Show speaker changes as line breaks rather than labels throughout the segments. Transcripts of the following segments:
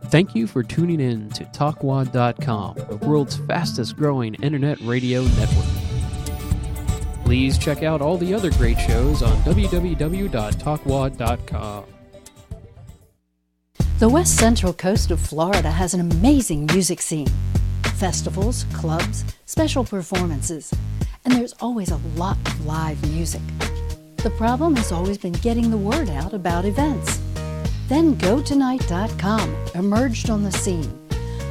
Thank you for tuning in to Talkwad.com, the world's fastest growing internet radio network. Please check out all the other great shows on www.talkwad.com.
The west central coast of Florida has an amazing music scene. Festivals, clubs, special performances, and there's always a lot of live music. The problem has always been getting the word out about events. Then GoTonight.com emerged on the scene.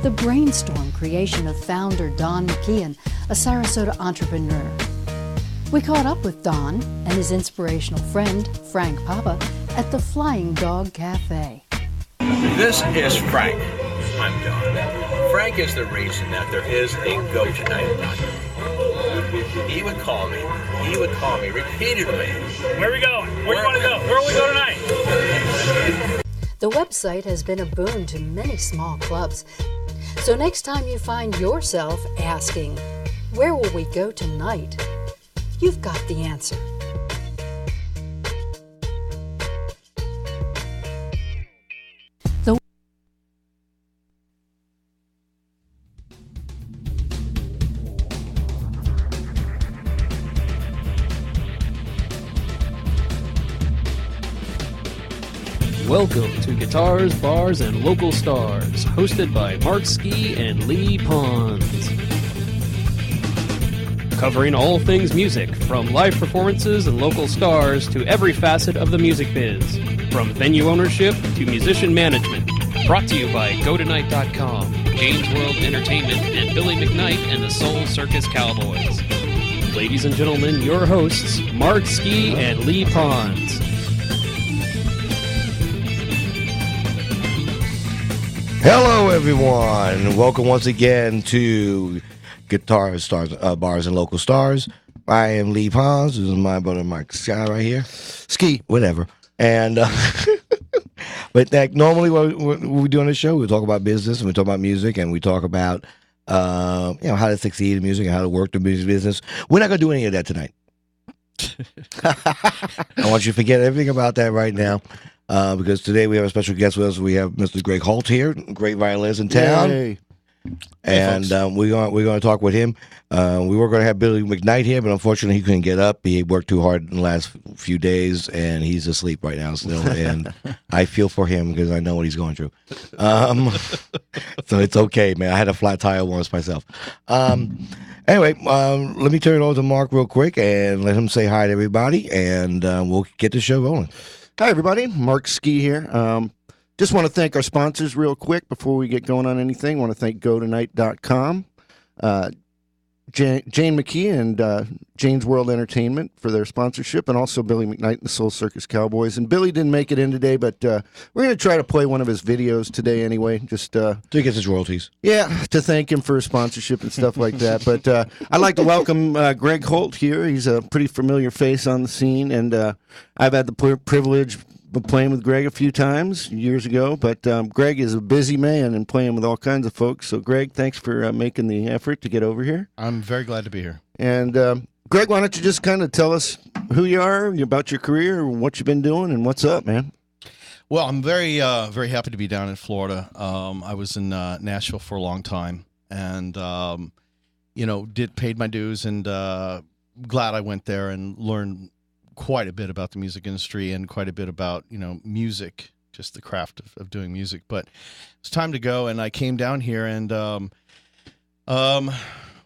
The brainstorm creation of founder Don McKeon, a Sarasota entrepreneur. We caught up with Don and his inspirational friend, Frank Papa, at the Flying Dog Cafe.
This is Frank. I'm Don. Frank is the reason that there is a GoTonight.com. He would call me repeatedly.
Where are we going? Where do you want to go? Where will we go tonight?
The website has been a boon to many small clubs. So next time you find yourself asking, where will we go tonight? You've got the answer.
Welcome to Guitars, Bars, and Local Stars, hosted by Mark Ski and Lee Pons. Covering all things music, from live performances and local stars to every facet of the music biz, from venue ownership to musician management. Brought to you by GoTonight.com, James World Entertainment, and Billy McKnight and the Soul Circus Cowboys. Ladies and gentlemen, your hosts, Mark Ski and Lee Pons.
Hello, everyone. Welcome once again to Guitars, Stars, Bars, and Local Stars. I am Lee Pons. This is my brother Mike Sky right here. Ski, whatever. And but that normally what we do on the show, we talk about business and we talk about music and we talk about how to succeed in music and how to work the music business. We're not going to do any of that tonight. I want you to forget everything about that right now. Because today we have a special guest with us. We have Mr. Greg Holt here, great violinist in town.
Yay.
And we're going to talk with him. We were going to have Billy McKnight here, but unfortunately he couldn't get up. He worked too hard in the last few days, and he's asleep right now still. And I feel for him because I know what he's going through. So it's okay, man. I had a flat tire once myself. Anyway, let me turn it over to Mark real quick and let him say hi to everybody, and we'll get the show rolling.
Hi, everybody. Mark Ski here. Just want to thank our sponsors real quick before we get going on anything. Want to thank GoTonight.com, Jane McKee and Jane's World Entertainment for their sponsorship, and also Billy McKnight and the Soul Circus Cowboys. And Billy didn't make it in today, but we're going to try to play one of his videos today anyway. Just
to get his royalties.
Yeah, to thank him for his sponsorship and stuff like that. But I'd like to welcome Greg Holt here. He's a pretty familiar face on the scene, and I've had the privilege of playing with Greg a few times years ago. But Greg is a busy man and playing with all kinds of folks. So, Greg, thanks for making the effort to get over here.
I'm very glad to be here.
And Greg, why don't you just kind of tell us who you are, about your career, what you've been doing, and what's up, man?
Well, I'm very happy to be down in Florida. I was in Nashville for a long time, and paid my dues, and glad I went there and learned quite a bit about the music industry and quite a bit about music, just the craft of doing music. But it's time to go, and I came down here, and I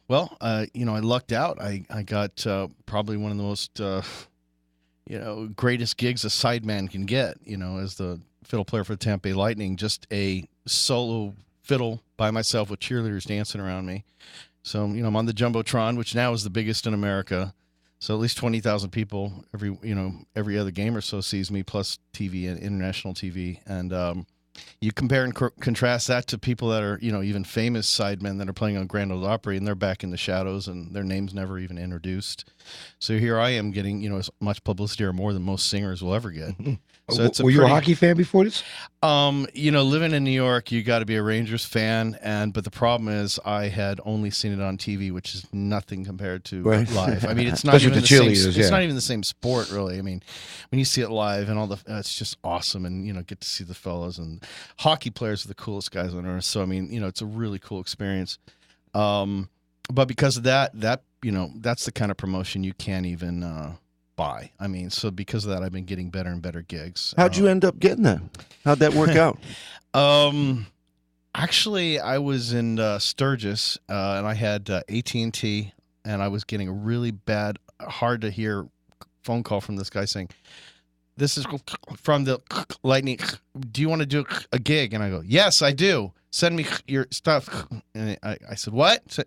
lucked out. I got probably one of the most greatest gigs a sideman can get, as the fiddle player for the Tampa Bay Lightning, just a solo fiddle by myself with cheerleaders dancing around me. So, I'm on the Jumbotron, which now is the biggest in America. So at least 20,000 people every other game or so sees me, plus TV and international TV. And you compare and contrast that to people that are, even famous sidemen that are playing on Grand Ole Opry, and they're back in the shadows and their name's never even introduced. So here I am getting, as much publicity or more than most singers will ever get. So it's
Were you a hockey fan before this?
Living in New York, you got to be a Rangers fan, but the problem is I had only seen it on TV, which is nothing compared to live. I mean, it's not
Especially
even
with
the
the
same.
cheerleaders,
It's not even the same sport, really. I mean, when you see it live and it's just awesome, and get to see the fellas, and hockey players are the coolest guys on earth. So I mean, it's a really cool experience. But because of that, that's the kind of promotion you can't even buy. I mean, so because of that, I've been getting better and better gigs.
How'd you end up getting that? How'd that work out?
Actually, I was in Sturgis, and I had AT&T, and I was getting a really bad, hard to hear phone call from this guy saying, "This is from the Lightning. Do you want to do a gig?" And I go, "Yes, I do. Send me your stuff." And I said, "What?"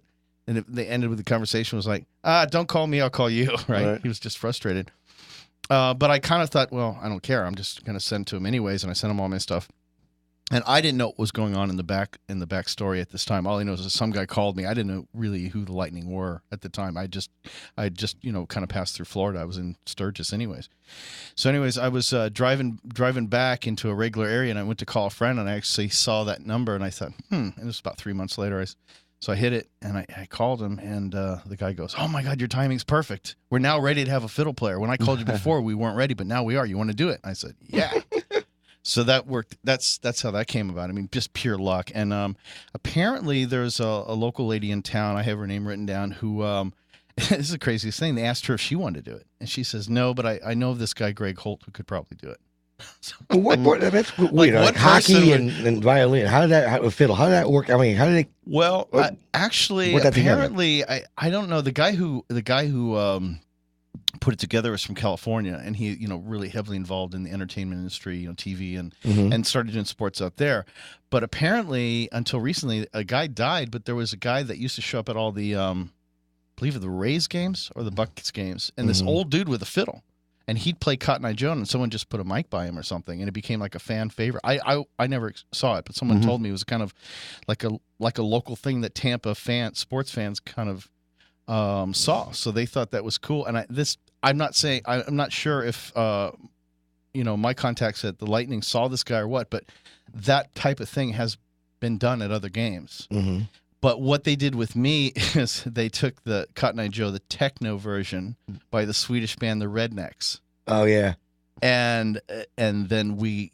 And they ended with the conversation was like, "Don't call me, I'll call you." Right? He was just frustrated. But I kind of thought, well, I don't care. I'm just going to send to him anyways. And I sent him all my stuff. And I didn't know what was going on in the back story at this time. All I know is that some guy called me. I didn't know really who the Lightning were at the time. I just kind of passed through Florida. I was in Sturgis anyways. So anyways, I was driving back into a regular area, and I went to call a friend, and I actually saw that number, and I thought, and it was about 3 months later. So I hit it, and I called him, and the guy goes, "Oh, my God, your timing's perfect. We're now ready to have a fiddle player. When I called you before, we weren't ready, but now we are. You want to do it?" I said, "Yeah." So that worked. That's how that came about. I mean, just pure luck. And apparently there's a local lady in town, I have her name written down, who this is the craziest thing. They asked her if she wanted to do it, and she says, "No, but I know of this guy, Greg Holt, who could probably do it."
So, that's weird. Like hockey and violin. How did that fiddle? How did that work? I mean, how did it?
Well, actually, apparently, I don't know. The guy who put it together was from California, and he really heavily involved in the entertainment industry, TV, and started doing sports out there. But apparently, until recently, a guy died. But there was a guy that used to show up at all the, I believe, the Rays games or the Buckets games, and this old dude with a fiddle. And he'd play Cotton Eye Joe, and someone just put a mic by him or something, and it became like a fan favorite. I never saw it, but someone told me it was kind of like a local thing that Tampa sports fans kind of saw. So they thought that was cool. And I'm not sure if my contacts at the Lightning saw this guy or what, but that type of thing has been done at other games. Mm-hmm. But what they did with me is they took the Cotton Eye Joe, the techno version by the Swedish band the Rednecks.
Oh yeah.
And then we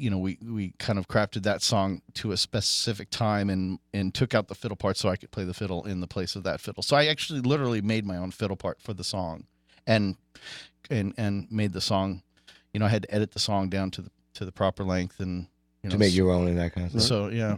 kind of crafted that song to a specific time and took out the fiddle part so I could play the fiddle in the place of that fiddle. So I actually literally made my own fiddle part for the song, and made the song. I had to edit the song down to the proper length and
to make your own and that kind of stuff.
So yeah.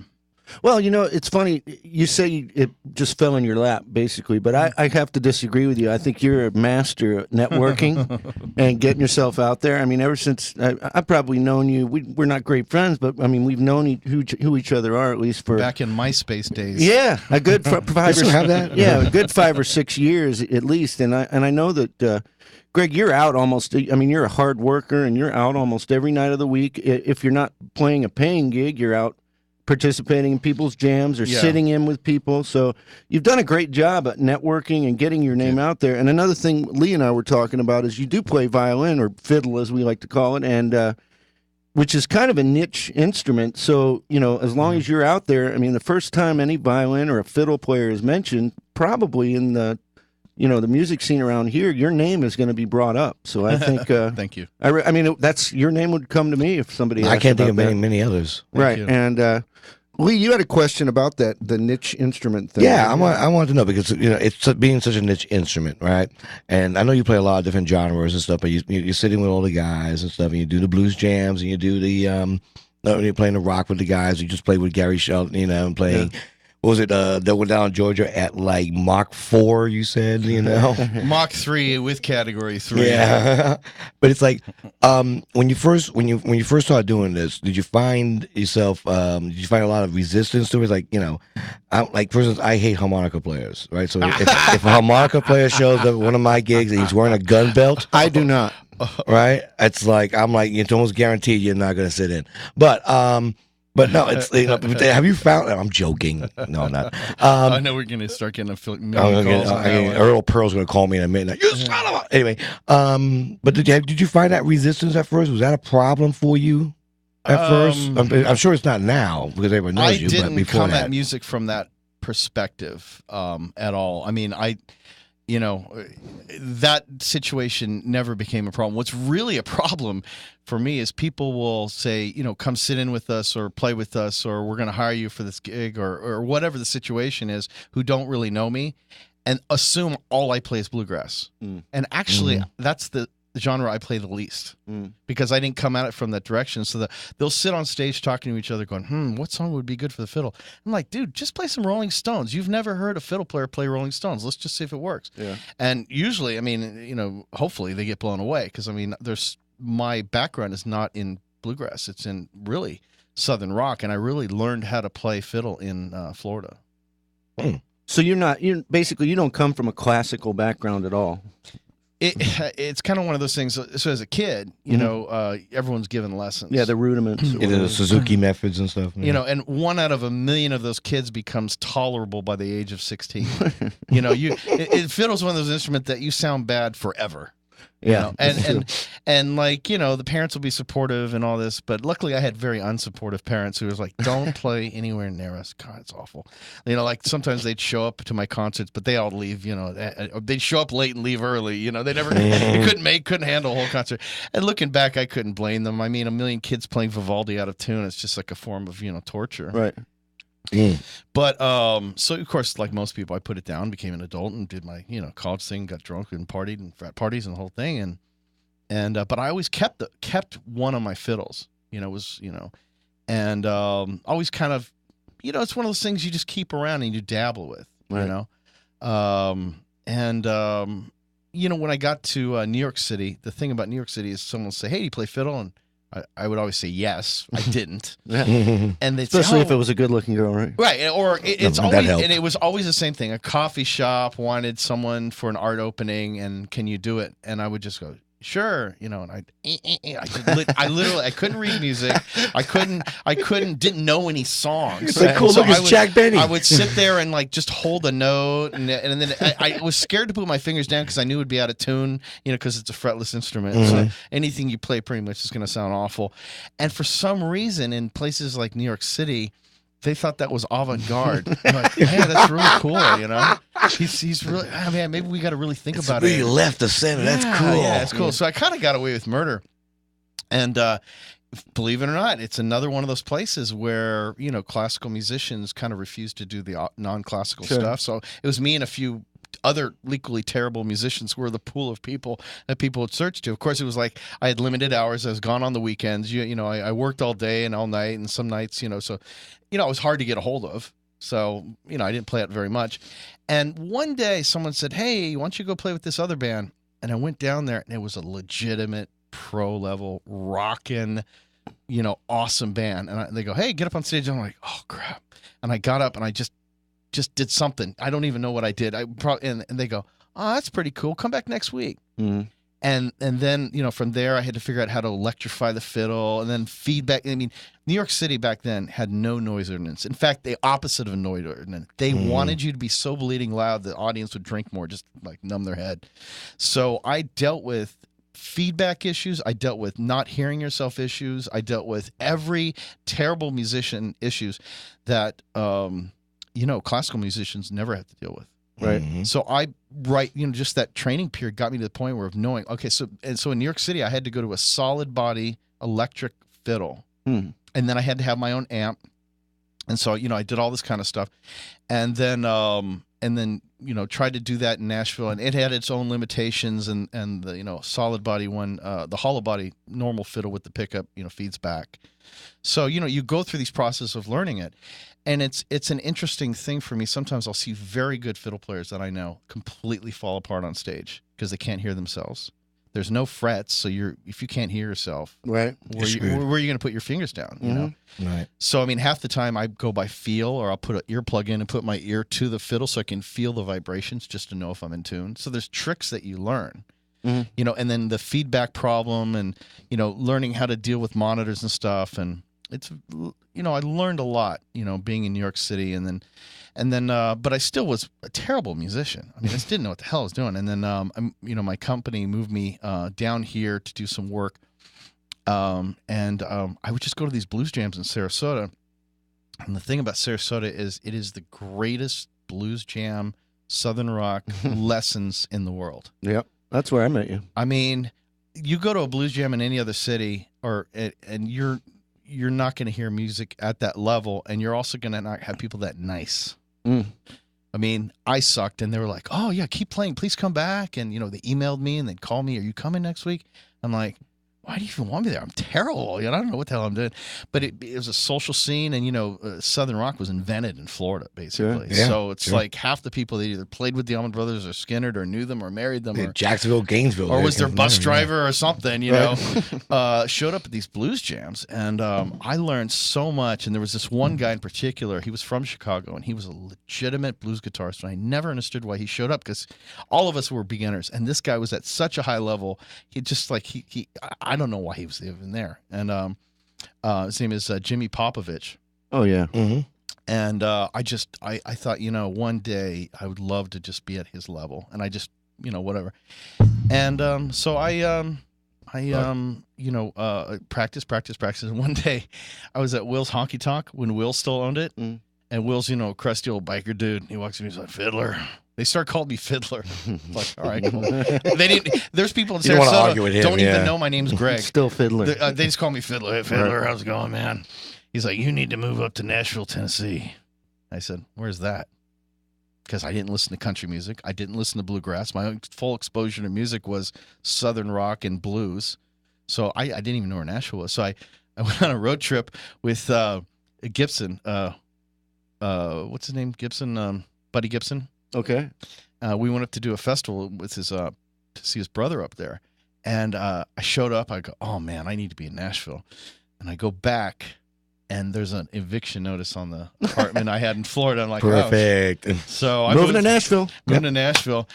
Well, it's funny. You say it just fell in your lap, basically, but I have to disagree with you. I think you're a master at networking and getting yourself out there. I mean, ever since I've probably known you, we're not great friends, but I mean, we've known who each other are at least for
back in MySpace days.
Yeah, a good 5 or
have that.
Yeah, a good 5 or 6 years at least. And I know that. Greg, you're out almost. I mean, you're a hard worker, and you're out almost every night of the week. If you're not playing a paying gig, you're out participating in people's jams or sitting in with people. So you've done a great job at networking and getting your name out there. And another thing Lee and I were talking about is you do play violin, or fiddle as we like to call it, and which is kind of a niche instrument. So, as long as you're out there, I mean, the first time any violin or a fiddle player is mentioned, probably in the the music scene around here, your name is going to be brought up. So I think
thank you.
I mean, that's your name would come to me if somebody asked.
I can't think of
that.
many others.
Right. And Lee, you had a question about the niche instrument thing.
Yeah, I wanted to know because it's being such a niche instrument, right? And I know you play a lot of different genres and stuff, but you're sitting with all the guys and stuff, and you do the blues jams, and you do the you're playing the rock with the guys. You just play with Gary Shelton, and playing. Yeah. What was it? That went down in Georgia at like Mach 4. You said,
Mach 3 with Category 3.
Yeah, but it's like when you first started doing this, did you find yourself? Did you find a lot of resistance to it? Like for instance, I hate harmonica players, right? So if a harmonica player shows up at one of my gigs and he's wearing a gun belt,
I do not.
Right? It's like I'm like it's almost guaranteed you're not going to sit in, but. But no, it's have you found? I'm joking. No, I'm not.
I know we're gonna start getting
Earl Pearl's gonna call me in a minute. You son of a. Anyway, but did you find that resistance at first? Was that a problem for you at first? I'm sure it's not now because everyone knows you. But before
come
that,
at music from that perspective at all. I mean, that situation never became a problem. What's really a problem for me is people will say, come sit in with us or play with us, or we're going to hire you for this gig, or whatever the situation is, who don't really know me and assume all I play is bluegrass. And actually, that's the genre I play the least because I didn't come at it from that direction. So they'll sit on stage talking to each other going, what song would be good for the fiddle? I'm like, dude, just play some Rolling Stones. You've never heard a fiddle player play Rolling Stones. Let's just see if it works. Yeah. And usually, I mean, hopefully they get blown away because, I mean, my background is not in bluegrass. It's in really Southern rock. And I really learned how to play fiddle in Florida.
So you don't come from a classical background at all.
It's kind of one of those things. So as a kid, everyone's given lessons.
Yeah, the rudiments.
The Suzuki methods and stuff.
And 1 out of a million of those kids becomes tolerable by the age of 16. Fiddle's one of those instruments that you sound bad forever.
Yeah,
and like the parents will be supportive and all this, but luckily I had very unsupportive parents who was like, "Don't play anywhere near us." God, it's awful. Like sometimes they'd show up to my concerts, but they all leave. They'd show up late and leave early. They never couldn't handle a whole concert. And looking back, I couldn't blame them. I mean, a million kids playing Vivaldi out of tune. It's just like a form of torture.
Right.
But so of course, like most people, I put it down, became an adult, and did my college thing, got drunk and partied and frat parties and the whole thing, and but I always kept one of my fiddles, and always kind of, it's one of those things you just keep around and you dabble with,
right.
When I got to New York City, the thing about New York City is someone will say, "Hey, do you play fiddle?" And I would always say yes. I didn't, and they'd
especially
say,
if it was a good-looking girl, right?
Right, or it's always, and it was always the same thing. A coffee shop wanted someone for an art opening, and can you do it? And I would just go, sure, and I couldn't read music. Didn't know any songs.
It's like, cool, look, it's Jack Benny.
I would sit there and just hold a note, and then I was scared to put my fingers down because I knew it would be out of tune, because it's a fretless instrument. So anything you play pretty much is going to sound awful. And for some reason, in places like New York City, they thought that was avant-garde. I'm like, hey, that's really cool, He's really, man, maybe we got to really think about it.
Really left the center. That's cool.
Yeah, it's cool. So I kind of got away with murder. And believe it or not, it's another one of those places where, classical musicians kind of refuse to do the non-classical stuff. So it was me and a few other equally terrible musicians were the pool of people that people would search to. Of course, it was like I had limited hours. I was gone on the weekends. I worked all day and all night, and some nights, so, it was hard to get a hold of. So, I didn't play it very much. And one day someone said, "Hey, why don't you go play with this other band?" And I went down there, and it was a legitimate pro-level rockin', awesome band. And they go, "Hey, get up on stage." And I'm like, "Oh, crap." And I got up, and I just did something. I don't even know what I did. And they go, "Oh, that's pretty cool. Come back next week."
Mm-hmm.
And then, from there, I had to figure out how to electrify the fiddle and then feedback. I mean, New York City back then had no noise ordinance. In fact, the opposite of a noise ordinance. They wanted you to be so bleeding loud the audience would drink more, just like numb their head. So I dealt with feedback issues. I dealt with not hearing yourself issues. I dealt with every terrible musician issues that, classical musicians never have to deal with.
Right.
So just that training period got me to the point where of knowing, okay, so in New York City, I had to go to a solid body electric fiddle. And then I had to have my own amp. And so, I did all this kind of stuff. And then tried to do that in Nashville, and it had its own limitations, and the, solid body one, the hollow body normal fiddle with the pickup, feeds back. So, you go through these processes of learning it. And it's an interesting thing for me. Sometimes I'll see very good fiddle players that I know completely fall apart on stage because they can't hear themselves. There's no frets, so if you can't hear yourself,
right,
where are you going to put your fingers down?
Right.
So I mean, half the time I go by feel, or I'll put an earplug in and put my ear to the fiddle so I can feel the vibrations just to know if I'm in tune. So there's tricks that you learn. And then the feedback problem, and learning how to deal with monitors and stuff, and it's I learned a lot, being in New York City, and then but I still was a terrible musician. I mean, I just didn't know what the hell I was doing. And then my company moved me down here to do some work, and I would just go to these blues jams in Sarasota. And the thing about Sarasota is it is the greatest blues jam, Southern rock lessons in the world.
Yep, that's where I met you.
I mean, you go to a blues jam in any other city, and you're not going to hear music at that level, and you're also going to not have people that nice. I mean, I sucked, and they were like, "Oh yeah, keep playing, please come back." And they emailed me and they'd call me, "Are you coming next week?" I'm like, why do you even want me there? I'm terrible. I don't know what the hell I'm doing. But it was a social scene, and Southern rock was invented in Florida, basically.
Sure. Yeah,
so it's like half the people that either played with the Allman Brothers or Skinner or knew them or married them, or
Jacksonville, Gainesville,
or was their bus driver or something. Showed up at these blues jams, and I learned so much. And there was this one guy in particular. He was from Chicago, and he was a legitimate blues guitarist. And I never understood why he showed up, because all of us were beginners, and this guy was at such a high level. He just I don't know why he was even there. And his name is Jimmy Popovich.
Oh yeah.
Mm-hmm.
And I thought, one day I would love to just be at his level, and I just, whatever. And so I practice. And one day I was at Will's Honky Tonk when Will still owned it. And Will's, crusty old biker dude. He walks in, he's like, "Fiddler." They start calling me Fiddler. Like, all right, cool. There's people in Sarasota who don't even know my name's Greg.
Still Fiddler.
They just call me Fiddler. "Hey, Fiddler, how's it going, man?" He's like, "You need to move up to Nashville, Tennessee." I said, "Where's that?" Because I didn't listen to country music. I didn't listen to bluegrass. My full exposure to music was Southern rock and blues. So I didn't even know where Nashville was. So I went on a road trip with Gibson. What's his name? Gibson. Buddy Gibson.
Okay.
We went up to do a festival with to see his brother up there. And I showed up. I go, "Oh, man, I need to be in Nashville." And I go back, and there's an eviction notice on the apartment I had in Florida. I'm like,
perfect.
"Oh." So I
moving to Nashville.
Moving to Nashville.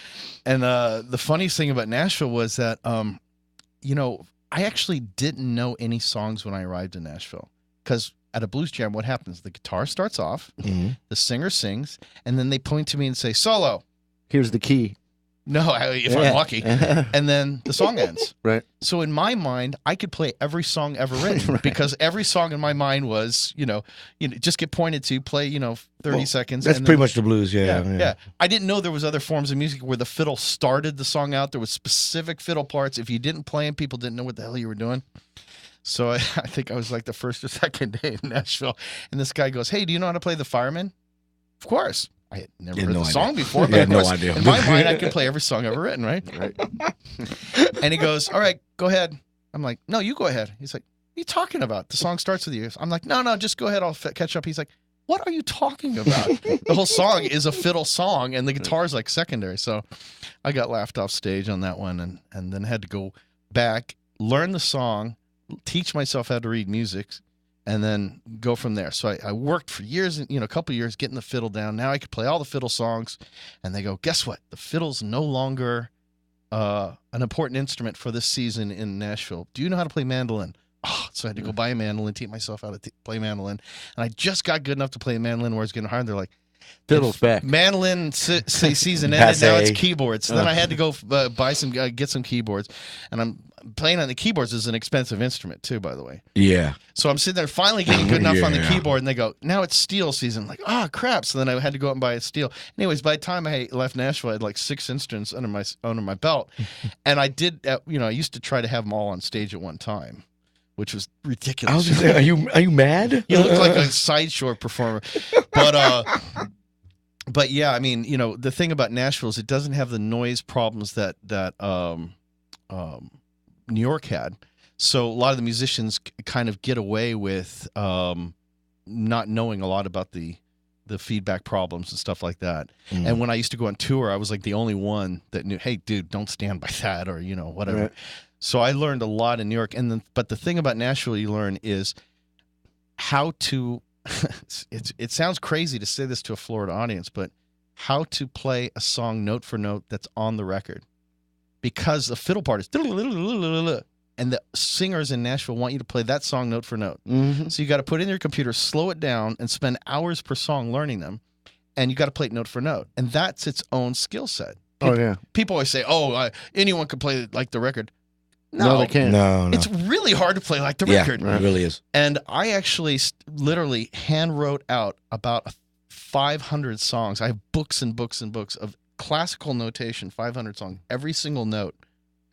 And the funniest thing about Nashville was that, I actually didn't know any songs when I arrived in Nashville. Because at a blues jam, what happens? The guitar starts off, the singer sings, and then they point to me and say, "Solo."
Here's the key.
No, if I'm lucky. And then the song ends.
Right.
So in my mind, I could play every song ever written because every song in my mind was, just get pointed to, play, 30 seconds.
That's pretty much the blues, yeah.
I didn't know there was other forms of music where the fiddle started the song out. There was specific fiddle parts. If you didn't play them, people didn't know what the hell you were doing. So I think I was like the first or second day in Nashville. And this guy goes, "Hey, do you know how to play the Fireman?" Of course. I had never heard the song before, but
no idea.
In my mind, I can play every song ever written, right? And he goes, "All right, go ahead." I'm like, "No, you go ahead." He's like, "What are you talking about? The song starts with you." I'm like, No, just go ahead. I'll catch up." He's like, "What are you talking about? The whole song is a fiddle song, and the guitar is like secondary." So I got laughed off stage on that one, and then had to go back, learn the song, teach myself how to read music, and then go from there. So I worked for years, a couple of years getting the fiddle down. Now I could play all the fiddle songs, and they go, "Guess what? The fiddle's no longer an important instrument for this season in Nashville. Do you know how to play mandolin?" So I had to go buy a mandolin, teach myself how to play mandolin. And I just got good enough to play mandolin where it's getting hard. They're like,
"Fiddle's back."
Mandolin season ended. Now it's keyboards. So then I had to go get some keyboards, and I'm playing on the keyboards. Is an expensive instrument too, by the way.
Yeah.
So I'm sitting there finally getting good enough on the keyboard, and they go, "Now it's steel season." I'm like, "Oh crap!" So then I had to go out and buy a steel. Anyways, by the time I left Nashville, I had like 6 instruments under my belt, and I did. I used to try to have them all on stage at one time, which was ridiculous.
I was gonna say, are you mad?
You look like a sideshow performer, but yeah, I mean, the thing about Nashville is it doesn't have the noise problems that New York had. So a lot of the musicians kind of get away with not knowing a lot about the feedback problems and stuff like that. And when I used to go on tour, I was like the only one that knew, "Hey, dude, don't stand by that," or whatever. Right. So I learned a lot in New York, but the thing about Nashville you learn is how to. It sounds crazy to say this to a Florida audience, but how to play a song note for note that's on the record, because the fiddle part is and the singers in Nashville want you to play that song note for note.
Mm-hmm.
So you got to put it in your computer, slow it down, and spend hours per song learning them, and you got to play it note for note, and that's its own skill set.
Oh yeah.
People always say, "Oh, anyone can play like the record."
No, they can't.
No, no.
It's really hard to play like the
yeah,
record.
it really is.
And I actually literally hand wrote out about 500 songs. I have books and books and books of classical notation, 500 songs, every single note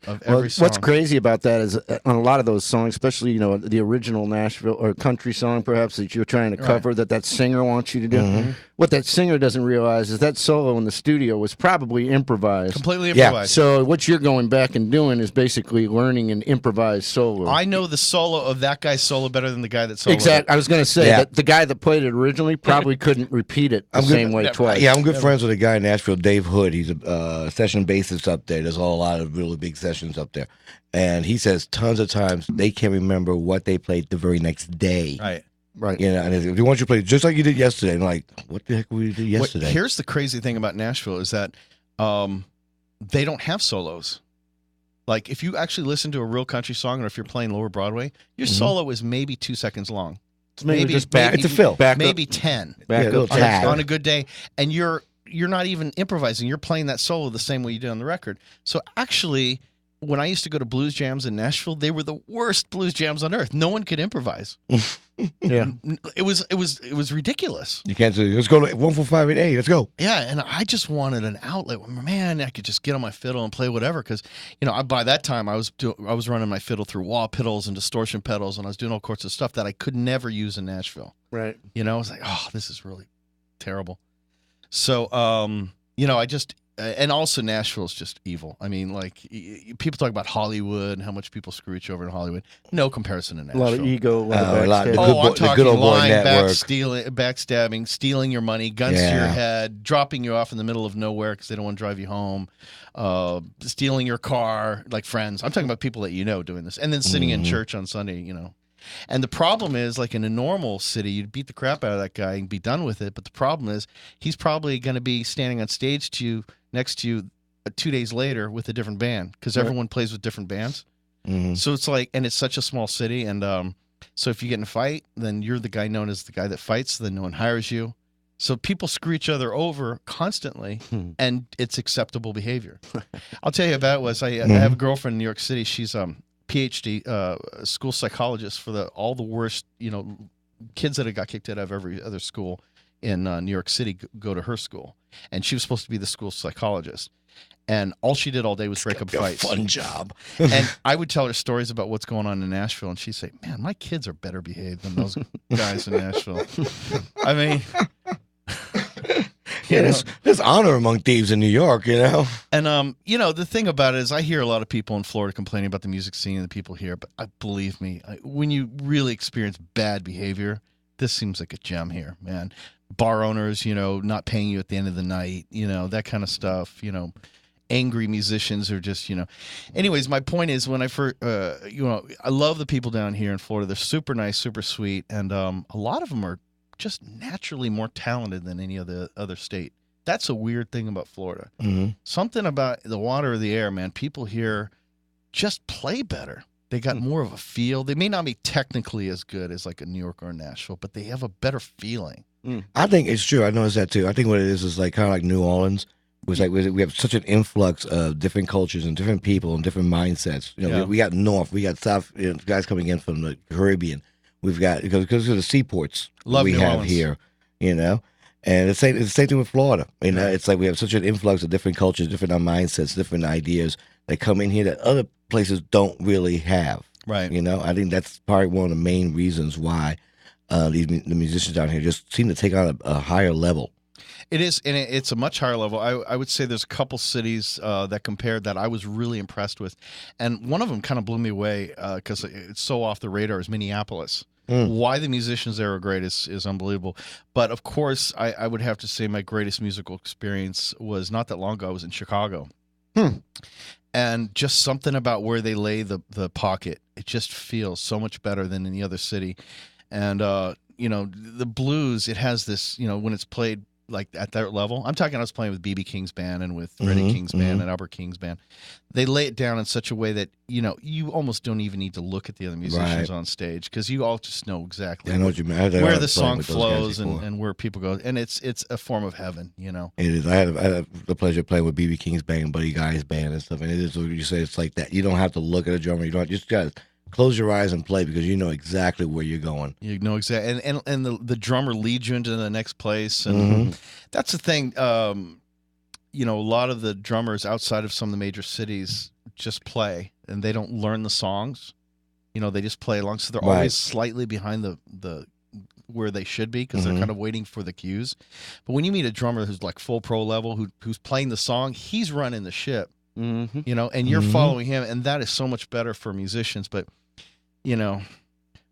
of every song.
What's crazy about that is on a lot of those songs, especially the original Nashville or country song, perhaps that you're trying to cover, that singer wants you to do.
Mm-hmm.
What that singer doesn't realize is that solo in the studio was probably improvised.
Completely
Yeah.
improvised.
So what you're going back and doing is basically learning an improvised solo.
I know the solo of that guy's solo better than the guy that soloed
Exactly. I was going to say
Yeah.
that the guy that played it originally probably couldn't repeat it the same way twice.
Yeah, I'm good friends with a guy in Nashville, Dave Hood. He's a session bassist up there. There's a lot of really big sessions up there. And he says tons of times they can't remember what they played the very next day.
Right.
Right.
You know, and if they want you to play just like you did yesterday, I'm like, what the heck were you doing yesterday?
Here's the crazy thing about Nashville is that they don't have solos. Like if you actually listen to a real country song, or if you're playing Lower Broadway, your solo is maybe 2 seconds long.
It's maybe just back.
It's a fill.
Back
Maybe 10
Back
Yeah, a little
up.
tag.
on a good day, and you're not even improvising. You're playing that solo the same way you did on the record. So actually, when I used to go to blues jams in Nashville, they were the worst blues jams on earth. No one could improvise.
Yeah.
It was ridiculous.
You can't say, let's go to 145 let's go.
Yeah, and I just wanted an outlet. Man, I could just get on my fiddle and play whatever. Because by that time I was running my fiddle through wah pedals and distortion pedals, and I was doing all sorts of stuff that I could never use in Nashville.
Right.
I was like, oh, this is really terrible. So, I just. And also, Nashville's just evil. I mean, like, people talk about Hollywood and how much people screw each over in Hollywood. No comparison to
A
Nashville.
lot of ego. A lot
a
of
lot-
backstage.
the
Oh,
good
I'm
boy- the
talking
good old boy
lying,
network.
backstabbing, stealing your money, guns to your
Yeah.
head, dropping you off in the middle of nowhere because they don't want to drive you home, stealing your car, like friends. I'm talking about people that doing this, and then sitting in church on Sunday, And the problem is, like in a normal city, you'd beat the crap out of that guy and be done with it. But the problem is, he's probably going to be standing on stage next to you 2 days later with a different band because everyone plays with different bands.
Mm-hmm.
So it's like, and it's such a small city. And so if you get in a fight, then you're the guy known as the guy that fights. Then no one hires you. So people screw each other over constantly, and it's acceptable behavior. I'll tell you about it was I have a girlfriend in New York City. She's PhD school psychologist for all the worst kids that had got kicked out of every other school in New York City go to her school, and she was supposed to be the school psychologist. And all she did all day was break up fights.
Fun job.
And I would tell her stories about what's going on in Nashville, and she'd say, "Man, my kids are better behaved than those guys in Nashville." I mean,
Yeah, there's honor among thieves in New York, And
the thing about it is, I hear a lot of people in Florida complaining about the music scene and the people here, but believe me, when you really experience bad behavior, this seems like a gem here, man. Bar owners, not paying you at the end of the night, that kind of stuff, angry musicians are just, Anyways, my point is, when I first, I love the people down here in Florida. They're super nice, super sweet, and a lot of them are just naturally more talented than any other state. That's a weird thing about Florida.
Mm-hmm.
Something about the water or the air, man. People here just play better. They got more of a feel. They may not be technically as good as like a New York or a Nashville, but they have a better feeling.
I think it's true. I noticed that too. I think what it is like kind of like New Orleans. It was like we have such an influx of different cultures and different people and different mindsets. We got North, we got South, guys coming in from the Caribbean. We've got because of the seaports
Love
we
New
have
Orleans.
here, And it's the same thing with Florida. It's like we have such an influx of different cultures, different mindsets, different ideas that come in here that other places don't really have.
Right.
I think that's probably one of the main reasons why the musicians down here just seem to take on a higher level.
It is, and it's a much higher level. I would say there's a couple cities that compared that I was really impressed with, and one of them kind of blew me away because it's so off the radar, is Minneapolis. Why the musicians there are great is unbelievable. But of course, I would have to say my greatest musical experience was not that long ago. I was in Chicago. And just something about where they lay the pocket, it just feels so much better than any other city. And, the blues, it has this, when it's played like at that level. I'm talking. I was playing with B.B. King's band and with Freddie King's band and Albert King's band. They lay it down in such a way that you almost don't even need to look at the other musicians on stage because you all just know exactly.
I know what you mean.
Where the song flows and where people go, and it's a form of heaven.
It is. I had the pleasure of playing with B.B. King's band and Buddy Guy's band and stuff, and it is what you say. It's like that. You don't have to look at a drummer. You don't just got to close your eyes and play because you know exactly where you're going.
You know exactly, and the drummer leads you into the next place, and that's the thing. A lot of the drummers outside of some of the major cities just play, and they don't learn the songs. They just play along, so they're always slightly behind the where they should be because they're kind of waiting for the cues. But when you meet a drummer who's like full pro level, who's playing the song, he's running the ship. And you're following him, and that is so much better for musicians. But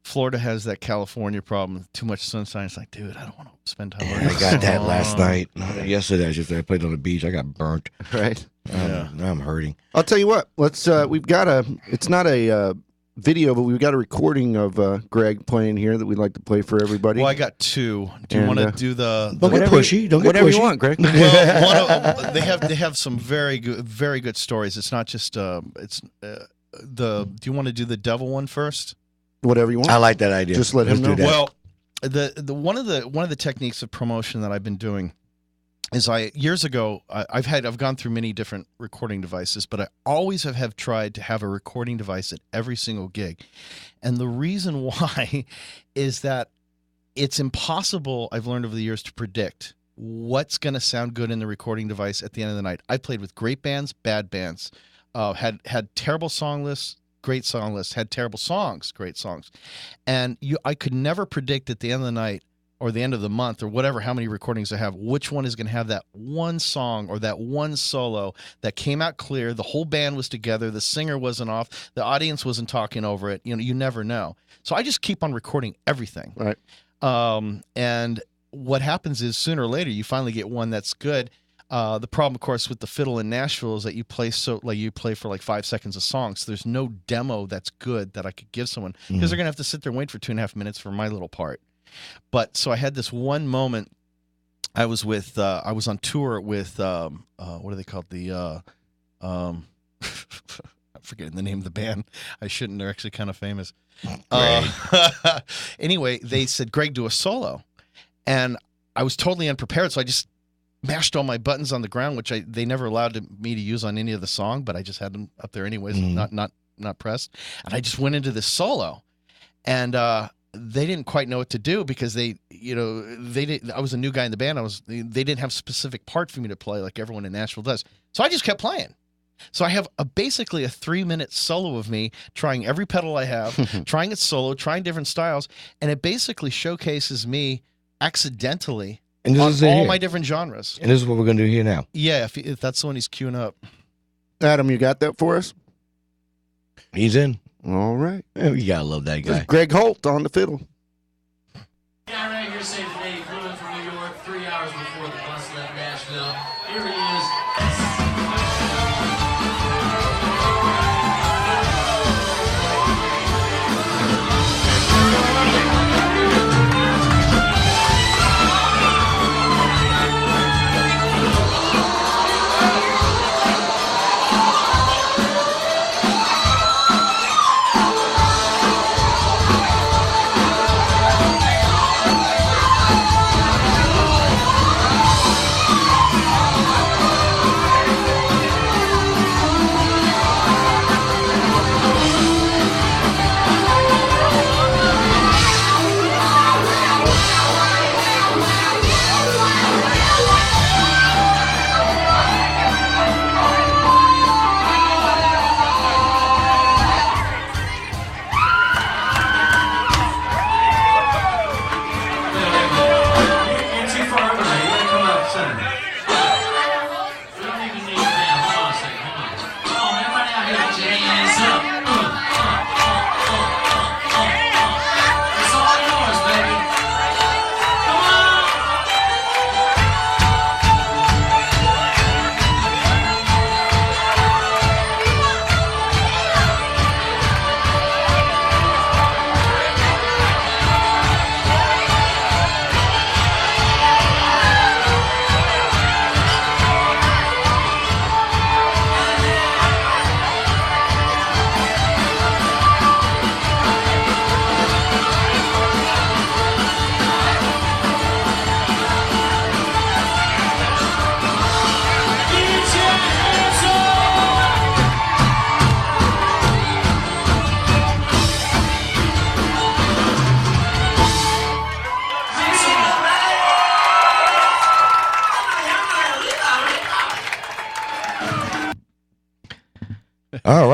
Florida has that California problem, too much sunshine. It's like, dude, I don't want to spend time.
I got that last night. Yesterday, I played on the beach. I got burnt.
Right.
Now I'm hurting.
I'll tell you what. Let's. We've got it's not a video, but we've got a recording of Greg playing here that we'd like to play for everybody.
Well, I got two. Do you want to do the?
Don't get pushy. Don't get
whatever
pushy.
you want, Greg.
Well, they have some very good stories. It's not just Do you want to do the devil one first?
Whatever you want.
I like that idea.
Just let him know.
Well, the one of the techniques of promotion that I've been doing is years ago I've gone through many different recording devices, but I always have tried to have a recording device at every single gig, and the reason why is that it's impossible. I've learned over the years to predict what's going to sound good in the recording device at the end of the night. I played with great bands, bad bands, had terrible song lists. Great song list, had terrible songs, great songs. And I could never predict at the end of the night or the end of the month or whatever, how many recordings I have, which one is going to have that one song or that one solo that came out clear. The whole band was together. The singer wasn't off. The audience wasn't talking over it. You never know. So I just keep on recording everything.
Right.
And what happens is sooner or later, you finally get one that's good. The problem, of course, with the fiddle in Nashville is that you play for like 5 seconds a song. So there's no demo that's good that I could give someone because they're going to have to sit there and wait for 2.5 minutes for my little part. But so I had this one moment. I was on tour with, what are they called? I'm forgetting the name of the band. I shouldn't. They're actually kind of famous. Anyway, they said, Greg, do a solo. And I was totally unprepared. So I just mashed all my buttons on the ground, which they never allowed me to use on any of the song, but I just had them up there anyways, not pressed. And I just went into this solo, and they didn't quite know what to do because they didn't. I was a new guy in the band. They didn't have a specific part for me to play like everyone in Nashville does. So I just kept playing. So I have basically a 3-minute solo of me trying every pedal I have, trying it solo, trying different styles, and it basically showcases me accidentally on all my different genres.
And this is what we're going to do here now.
Yeah, if that's the one he's queuing up.
Adam, you got that for us?
He's in.
All right.
Yeah, you got to love that guy.
There's Greg Holt on the fiddle.
Guy right here saved the day, flew in from New York 3 hours before the bus left Nashville. Here he is.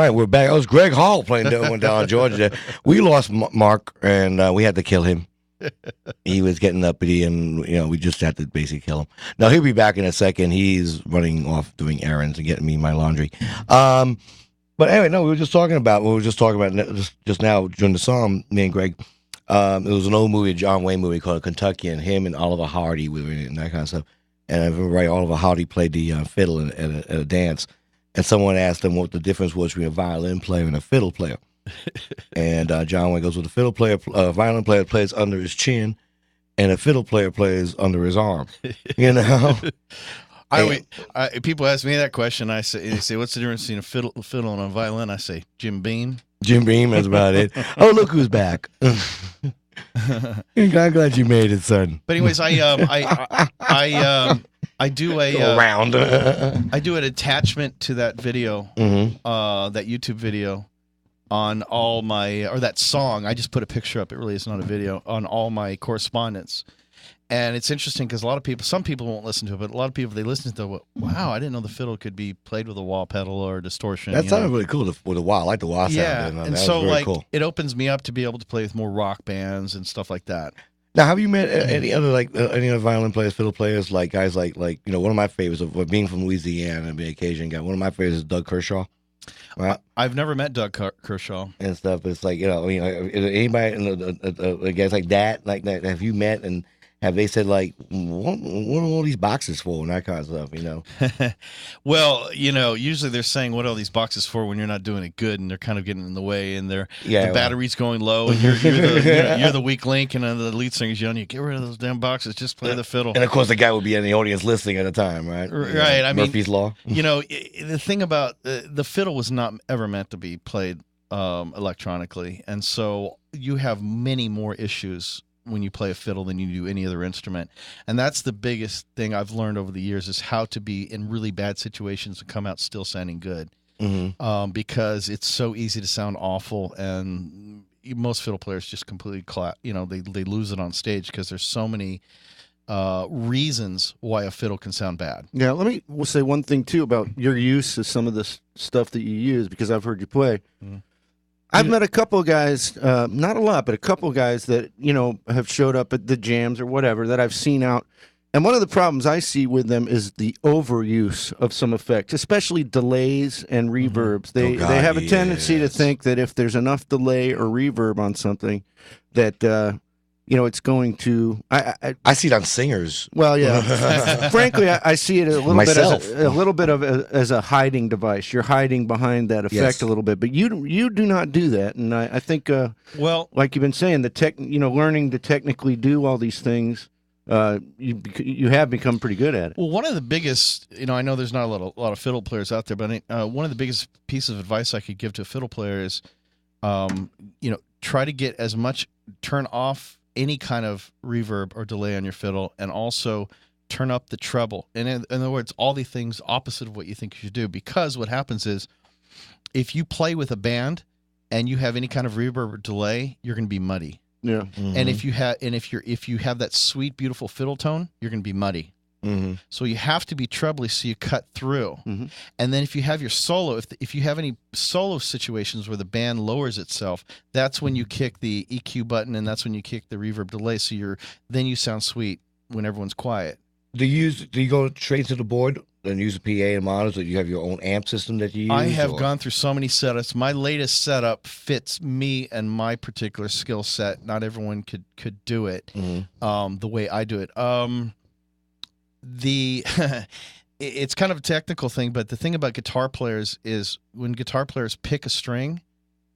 right, we're back. It was Greg Hall playing down in Georgia. We lost Mark, and we had to kill him. He was getting uppity, and we just had to basically kill him. Now he'll be back in a second. He's running off doing errands and getting me my laundry. But anyway, no, we were just talking about just now during the song. Me and Greg. It was an old movie, a John Wayne movie called Kentucky, and him and Oliver Hardy were in it and that kind of stuff. And I remember, right, Oliver Hardy played the fiddle at a dance, and someone asked him what the difference was between a violin player and a fiddle player. And John Wayne goes, well, the fiddle player, violin player plays under his chin, and a fiddle player plays under his arm.
People ask me that question. They say, what's the difference between a fiddle and a violin? I say, Jim Beam.
Jim Beam, that's about it. Oh, look who's back. I'm glad you made it, son.
But anyways, I do I do an attachment to that video, that YouTube video, on all my, or that song. I just put a picture up. It really is not a video, on all my correspondence. And it's interesting because some people won't listen to it, but a lot of people, they listen to it. Wow, I didn't know the fiddle could be played with a wah pedal or distortion.
That sounded really cool with a wah. I like the wah sound.
Yeah, and so
cool.
It opens me up to be able to play with more rock bands and stuff like that.
Now, have you met any other violin players, fiddle players, like guys like one of my favorites of being from Louisiana and being an Cajun guy. One of my favorites is Doug Kershaw. Right?
I've never met Doug Kershaw
and stuff. But it's like anybody, guys like that, have you met and have they said what are all these boxes for and that kind of stuff?
Well, usually they're saying what are all these boxes for when you're not doing it good, and they're kind of getting in the way, and the battery's going low, and you're the weak link, and the lead singer's yelling, "You get rid of those damn boxes, just play the fiddle."
And of course, the guy would be in the audience listening at the time, right?
Right. I mean,
Murphy's Law.
The thing about the fiddle was not ever meant to be played electronically, and so you have many more issues when you play a fiddle than you do any other instrument. And that's the biggest thing I've learned over the years, is how to be in really bad situations and come out still sounding good. Because it's so easy to sound awful, and most fiddle players just completely they lose it on stage because there's so many reasons why a fiddle can sound bad.
Yeah, let me say one thing too about your use of some of the stuff that you use, because I've heard you play. I've met a couple of guys, not a lot, but a couple of guys that, have showed up at the jams or whatever that I've seen out. And one of the problems I see with them is the overuse of some effects, especially delays and reverbs. They have a tendency to think that if there's enough delay or reverb on something that, it's going to.
I see it on singers.
Well, yeah. Frankly, I see it a little bit as a hiding device. You're hiding behind that effect a little bit, but you do not do that. And I think, like you've been saying, learning to technically do all these things, you have become pretty good at it.
Well, one of the biggest, I know there's not a lot of fiddle players out there, but one of the biggest pieces of advice I could give to a fiddle player is, try to get as much, turn off any kind of reverb or delay on your fiddle, and also turn up the treble. And in other words, all the things opposite of what you think you should do. Because what happens is, if you play with a band and you have any kind of reverb or delay, you're going to be muddy.
Yeah.
And if you have that sweet, beautiful fiddle tone, you're going to be muddy. So you have to be trebly so you cut through. And then if you have your solo, if you have any solo situations where the band lowers itself, that's when you kick the EQ button, and that's when you kick the reverb delay. So then you sound sweet when everyone's quiet.
Do you go straight to the board and use a PA and monitors, or do you have your own amp system that you use?
I have gone through so many setups. My latest setup fits me and my particular skill set. Not everyone could do it the way I do it. It's kind of a technical thing, but the thing about guitar players is when guitar players pick a string,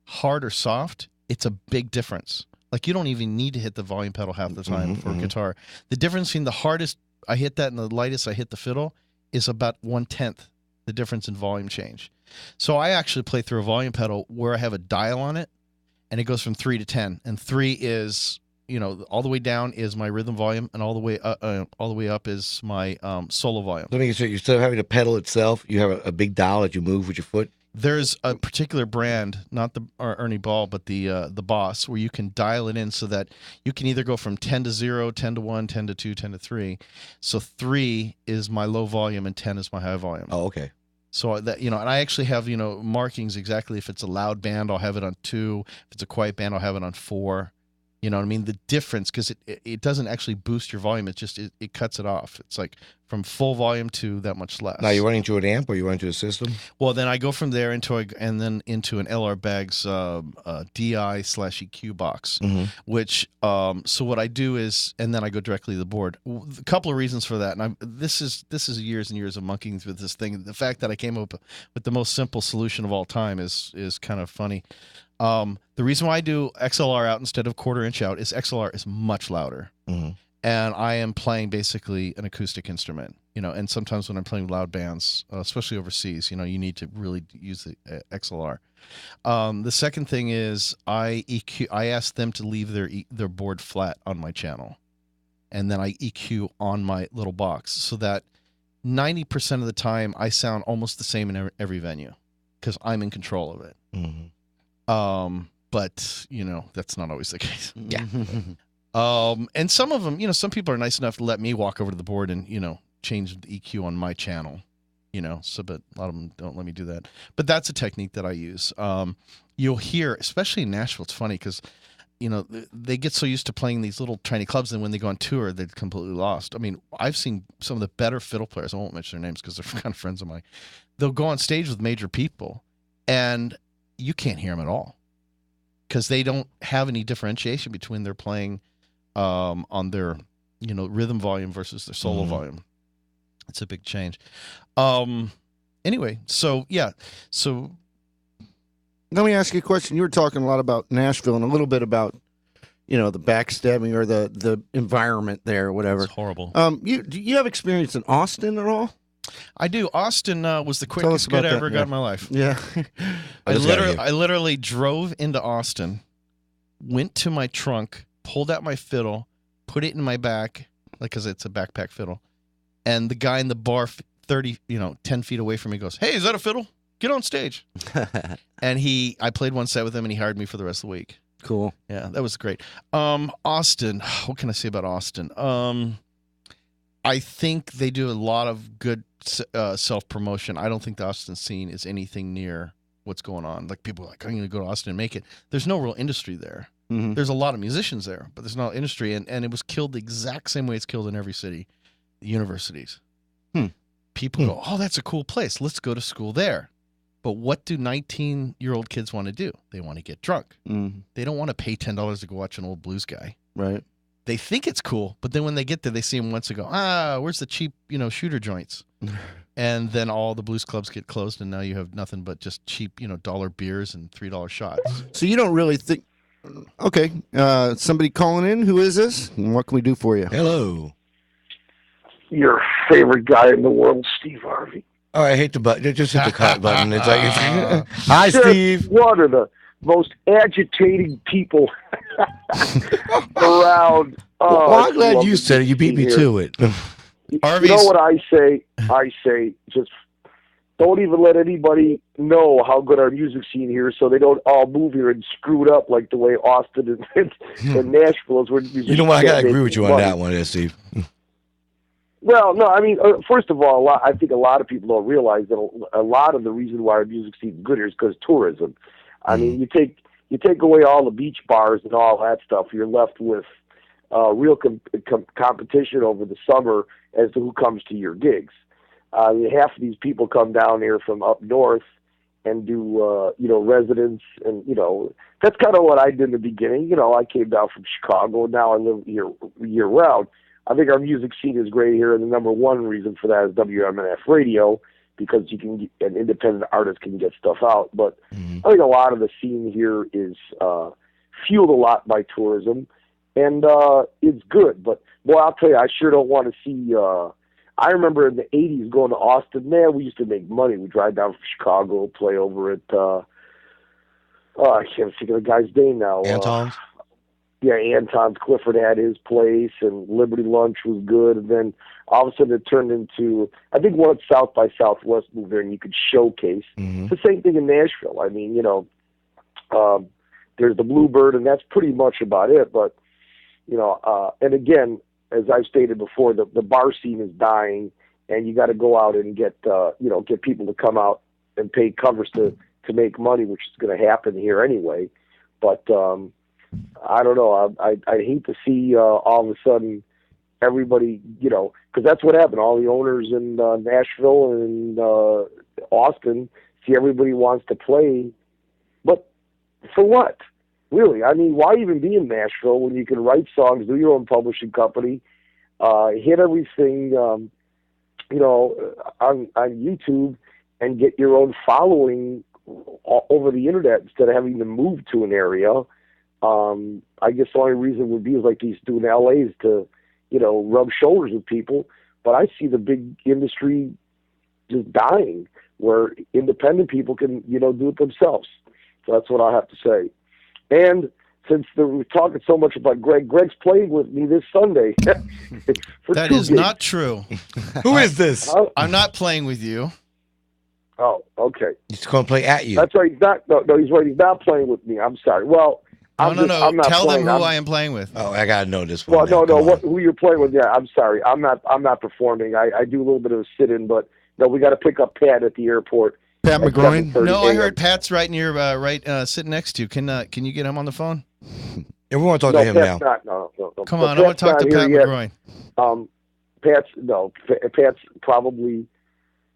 hard or soft, it's a big difference. Like, you don't even need to hit the volume pedal half the time for guitar. The difference between the hardest I hit that and the lightest I hit the fiddle is about 1/10 the difference in volume change. So I actually play through a volume pedal where I have a dial on it, and it goes from 3 to 10, and 3 is, all the way down is my rhythm volume, and all the way up is my solo volume.
So instead of having the pedal itself, you have a big dial that you move with your foot.
There's a particular brand, not the Ernie Ball, but the Boss, where you can dial it in so that you can either go from 10 to 0, 10 to 1, 10 to 2, 10 to 3. So 3 is my low volume and 10 is my high volume.
Oh, okay.
So that, and I actually have, markings exactly. If it's a loud band, I'll have it on 2. If it's a quiet band, I'll have it on 4. You know what I mean? The difference, because it doesn't actually boost your volume. It's just, it cuts it off. It's like from full volume to that much less.
Now, you're running to an amp or you're running to a system?
Well, then I go from there into an LR Baggs DI/EQ box, which, so what I do is, and then I go directly to the board. A couple of reasons for that. And this is years and years of monkeying with this thing. The fact that I came up with the most simple solution of all time is kind of funny. The reason why I do XLR out instead of 1/4 inch out is XLR is much louder. And I am playing basically an acoustic instrument, and sometimes when I'm playing loud bands, especially overseas, you need to really use the XLR. The second thing is I ask them to leave their board flat on my channel, and then I EQ on my little box so that 90% of the time I sound almost the same in every venue because I'm in control of it. But that's not always the case.
Yeah.
And some of them, some people are nice enough to let me walk over to the board and, change the EQ on my channel, but a lot of them don't let me do that. But that's a technique that I use. You'll hear, especially in Nashville, it's funny because, they get so used to playing these little tiny clubs, and when they go on tour, they're completely lost. I mean, I've seen some of the better fiddle players, I won't mention their names because they're kind of friends of mine. They'll go on stage with major people, and you can't hear them at all because they don't have any differentiation between their playing on their, rhythm volume versus their solo volume. It's a big change. Anyway, so yeah. So
let me ask you a question. You were talking a lot about Nashville and a little bit about, the backstabbing or the environment there or whatever.
It's horrible.
Do you have experience in Austin at all?
I do. Austin was the quickest gig I ever got in my life.
Yeah.
I literally drove into Austin, went to my trunk, pulled out my fiddle, put it in my back, because it's a backpack fiddle, and the guy in the bar 10 feet away from me goes, "Hey, is that a fiddle? Get on stage." And I played one set with him, and he hired me for the rest of the week.
Cool.
Yeah, that was great. Austin, what can I say about Austin? I think they do a lot of good self-promotion. I don't think the Austin scene is anything near what's going on. Like, people are like, I'm going to go to Austin and make it. There's no real industry there. There's a lot of musicians there, but there's no industry. And it was killed the exact same way it's killed in every city, the universities. People go, oh, that's a cool place. Let's go to school there. But what do 19-year-old kids want to do? They want to get drunk. They don't want to pay $10 to go watch an old blues guy.
Right.
They think it's cool, but then when they get there, they see him once and go, where's the cheap, shooter joints? And then all the blues clubs get closed, and now you have nothing but just cheap, dollar beers and $3 shots.
So you don't really think, okay, somebody calling in, who is this? And what can we do for you?
Hello.
Your favorite guy in the world, Steve Harvey.
Oh, I hate the button. Just hit the cut button. It's like, hi,
Just
Steve.
One of the most agitating people around.
Well, I'm glad you said it. You beat me to it.
You know what I say? I say just don't even let anybody know how good our music scene here, so they don't all move here and screw it up like the way Austin and Nashville is. Where
you know what? I gotta agree with you on that one, Steve.
Well, no, I mean, first of all, I think a lot of people don't realize that a lot of the reason why our music scene is good here is because tourism. I mean, you take away all the beach bars and all that stuff, you're left with real competition over the summer as to who comes to your gigs. Half of these people come down here from up north and do residence, and that's kind of what I did in the beginning. I came down from Chicago, and now I live here year round. I think our music scene is great here, and the number one reason for that is WMNF radio, because an independent artist can get stuff out. But I think a lot of the scene here is fueled a lot by tourism, and it's good. But boy, I'll tell you, I sure don't want to see. I remember in the '80s going to Austin. Man, we used to make money. We drive down from Chicago, play over at. I can't think of the guy's name now.
Anton's.
Yeah, Anton's. Clifford had his place, and Liberty Lunch was good. And then all of a sudden it turned into, I think once South by Southwest moved there and you could showcase. It's the same thing in Nashville. I mean, there's the Bluebird, and that's pretty much about it. But, and again, as I've stated before, the bar scene is dying, and you got to go out and get get people to come out and pay covers to make money, which is going to happen here anyway. But I don't know. I hate to see all of a sudden everybody, because that's what happened. All the owners in Nashville and Austin see everybody wants to play, but for what? Really? I mean, why even be in Nashville when you can write songs, do your own publishing company, hit everything, on YouTube, and get your own following over the internet instead of having to move to an area? I guess the only reason would be is like he's doing LA's to, rub shoulders with people. But I see the big industry just dying, where independent people can, do it themselves. So that's what I have to say. And since we're talking so much about Greg's playing with me this Sunday.
That is not true.
Who is this?
I'm not playing with you.
Oh, okay.
He's going to play at you.
That's right. He's not. No, he's right. He's not playing with me. I'm sorry. Well, I'm not
Tell
playing.
them who I am playing with.
Oh, I got to know this one.
Well, no. Who you're playing with? Yeah, I'm sorry. I'm not performing. I do a little bit of a sit-in, but no, we got to pick up Pat at the airport.
Pat McGroin?
No, I heard Pat's right near, sitting next to you. Can you get him on the phone?
Yeah, we want to talk to him
Pat's
now.
No.
Come on, I want to talk to Pat McGroin.
Pat's probably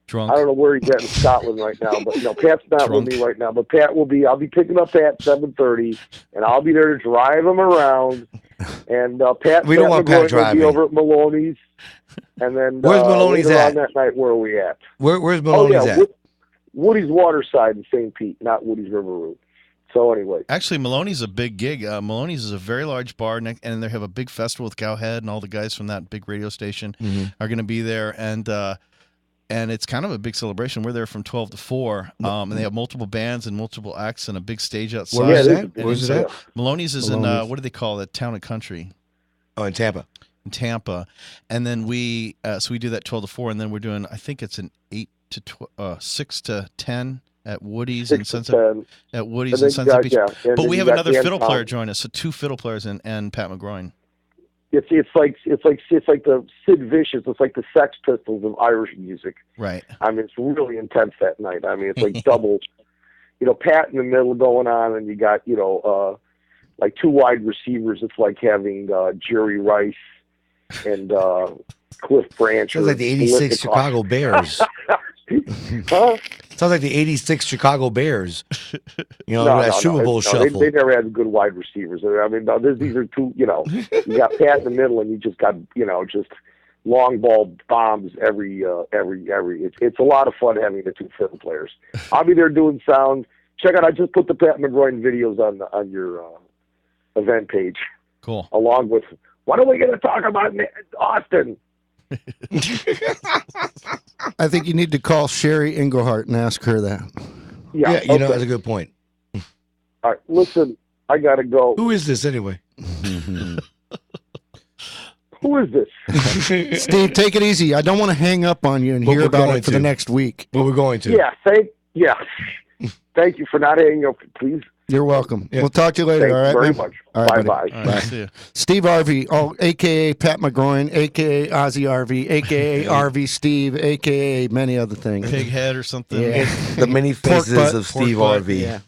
drunk.
I don't know where he's at in Scotland right now, but Pat's not
Drunk.
with me right now. But Pat will be. I'll be picking up Pat 7:30, and I'll be there to drive him around. And Pat,
We don't want Pat
will
driving.
be over at Maloney's, and then
Where's Maloney's
later
at?
on that night, where are we at?
Where's Maloney's at?
Woody's Waterside in St. Pete, not Woody's River Road. So anyway,
Actually, Maloney's a big gig. Maloney's is a very large bar, and they have a big festival with Cowhead, and all the guys from that big radio station are going to be there, and it's kind of a big celebration. We're there from 12 to 4, and they have multiple bands and multiple acts and a big stage outside.
Where's that? Where's it at?
Maloney's is in what do they call it? Town and Country.
Oh, in Tampa.
In Tampa, and then we do that 12 to 4, and then we're doing, I think it's an 6 to 10 at Woody's and Sunset. At Woody's and Sunset Beach. But we have another fiddle player join us, so 2 fiddle players and Pat McGroin.
It's like the Sid Vicious. It's like the Sex Pistols of Irish music.
Right.
I mean, it's really intense that night. I mean, it's like double. Pat in the middle going on, and you got like 2 wide receivers. It's like having Jerry Rice and Cliff Branch.
Sounds like the '86 Chicago Bears.
Huh?
Sounds like the '86 Chicago Bears. That Super Bowl shuffle.
They never had good wide receivers. I mean, these are 2. You got Pat in the middle, and you just got just long ball bombs every. It's a lot of fun having the 2 fiddle players. I'll be there doing sound. Check out. I just put the Pat McGroin videos on your event page.
Cool.
Along with what are we going to talk about in Austin?
I think you need to call Sherry Englehart and ask her that.
Yeah,
okay. That's a good point.
All right, listen, I got to go.
Who is this anyway?
Who is this?
Steve, take it easy. I don't want to hang up on you and hear about it for the next week.
But we're going to.
Yeah, thank you for not hanging up, please.
You're welcome. Yeah. We'll talk to you later.
Thanks
all right,
very
man?
much.
All right,
bye.
Bye.
See you.
Steve Harvey, a.k.a. Pat McGroin, a.k.a. Ozzy Harvey, a.k.a. RV Steve, a.k.a. many other things.
Pig head or something.
Yeah.
The many faces of Steve Harvey.
Yeah.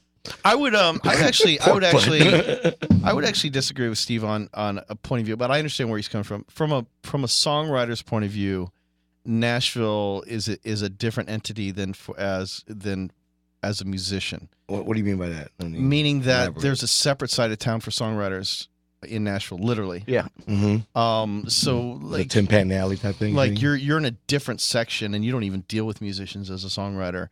I would actually disagree with Steve on a point of view, but I understand where he's coming from. From a songwriter's point of view, Nashville is a different entity than as a musician.
What do you mean by that?
Meaning that there's a separate side of town for songwriters in Nashville, literally.
Yeah.
Mm-hmm.
So like
the Tin Pan Alley type thing.
Like you're in a different section, and you don't even deal with musicians as a songwriter.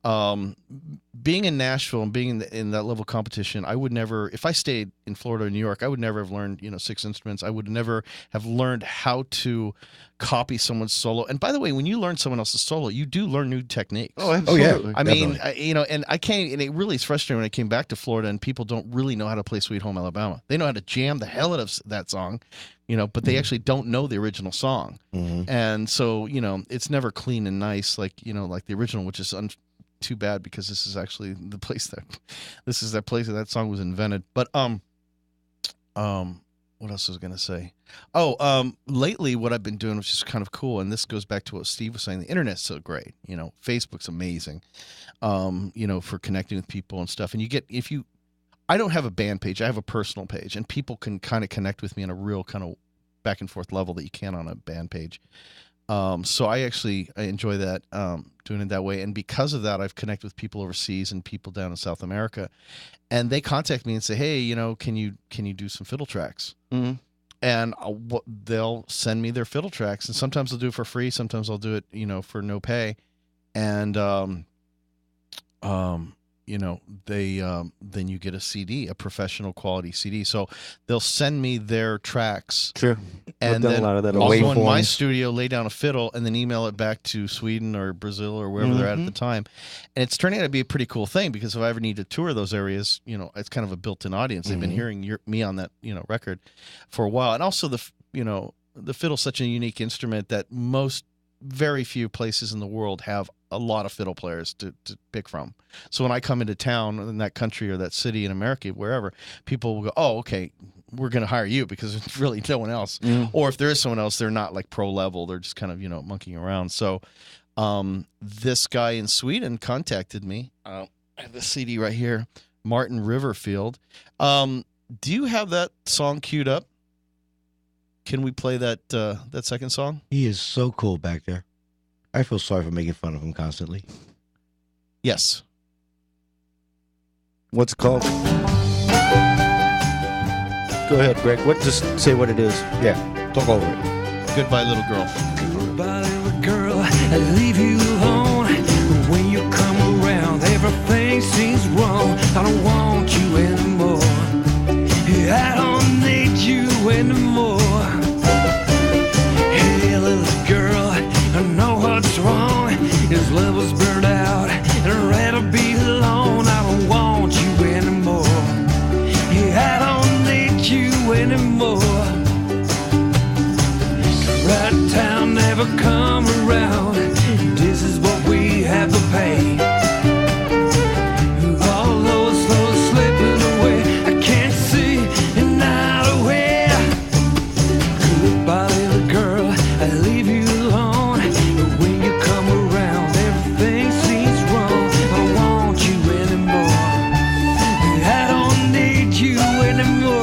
Being in Nashville and being in that level of competition, I would never, if I stayed in Florida or New York, I would never have learned 6 instruments. I would never have learned how to copy someone's solo. And by the way, when you learn someone else's solo, you do learn new techniques.
Oh, absolutely.
I mean, and I can't, and it really is frustrating when I came back to Florida and people don't really know how to play Sweet Home Alabama. They know how to jam the hell out of that song, but they actually don't know the original song.
Mm-hmm.
And so, it's never clean and nice like the original, which is too bad because this is actually the place that place that song was invented. But what what else was I going to say? Oh, lately what I've been doing, which is kind of cool, and this goes back to what Steve was saying, the internet's so great. Facebook's amazing, for connecting with people and stuff. And I don't have a band page. I have a personal page, and people can kind of connect with me on a real kind of back and forth level that you can on a band page. So I enjoy that, doing it that way. And because of that, I've connected with people overseas and people down in South America, and they contact me and say, hey, can you do some fiddle tracks?
Mm-hmm.
And they'll send me their fiddle tracks, and sometimes I'll do it for free. Sometimes I'll do it, for no pay. And, then you get a CD, a professional quality CD. So they'll send me their tracks.
Sure.
And
done
then
a lot of that
I'll go in my
waveforms.
studio, lay down a fiddle, and then email it back to Sweden or Brazil or wherever they're at the time. And it's turning out to be a pretty cool thing, because if I ever need to tour those areas, it's kind of a built-in audience. They've been hearing me on that, record for a while. And also the fiddle's such a unique instrument that very few places in the world have a lot of fiddle players to pick from. So when I come into town in that country or that city in America, wherever, people will go, oh, okay, we're going to hire you because there's really no one else. Or if there is someone else, they're not like pro level. They're just kind of, monkeying around. So this guy in Sweden contacted me. I have the CD right here, Martin Riverfield. Do you have that song queued up? Can we play that second song?
He is so cool back there. I feel sorry for making fun of him constantly.
Yes.
What's it called? Go ahead, Greg. Just say what it is.
Yeah, talk over it.
Goodbye, little girl.
Goodbye, little girl. I leave you alone. When you come around, everything seems wrong. I don't want you anymore. I don't need you anymore. Hey, little girl, I know what's wrong. His love was burned out, and I'd rather be alone. I don't want you anymore. Yeah, I don't need you anymore. Right time never come around. This is what we have to pay. Although it's slowly slipping away, I can't see another way. Goodbye, little girl, I leave you alone. When you come around, everything seems wrong. I don't want you anymore. I don't need you anymore.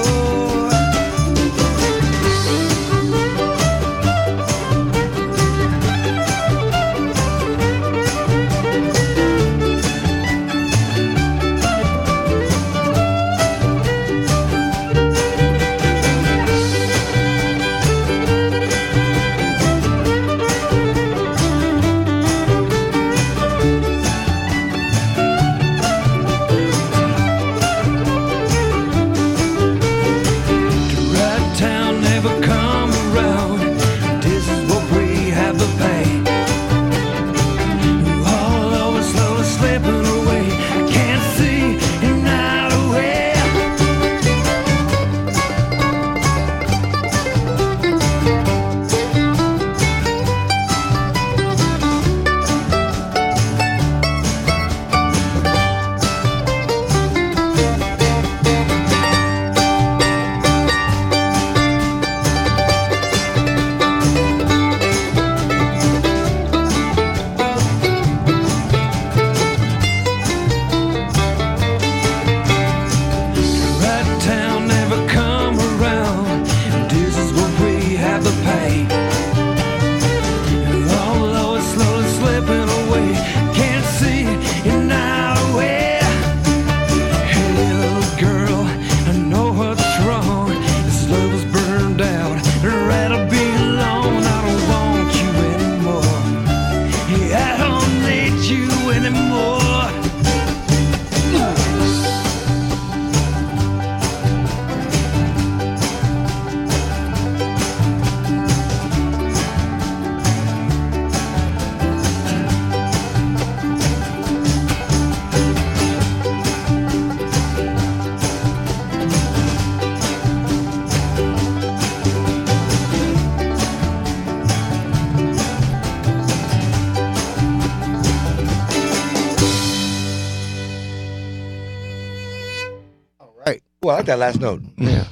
Well, I like that last note.
Yeah.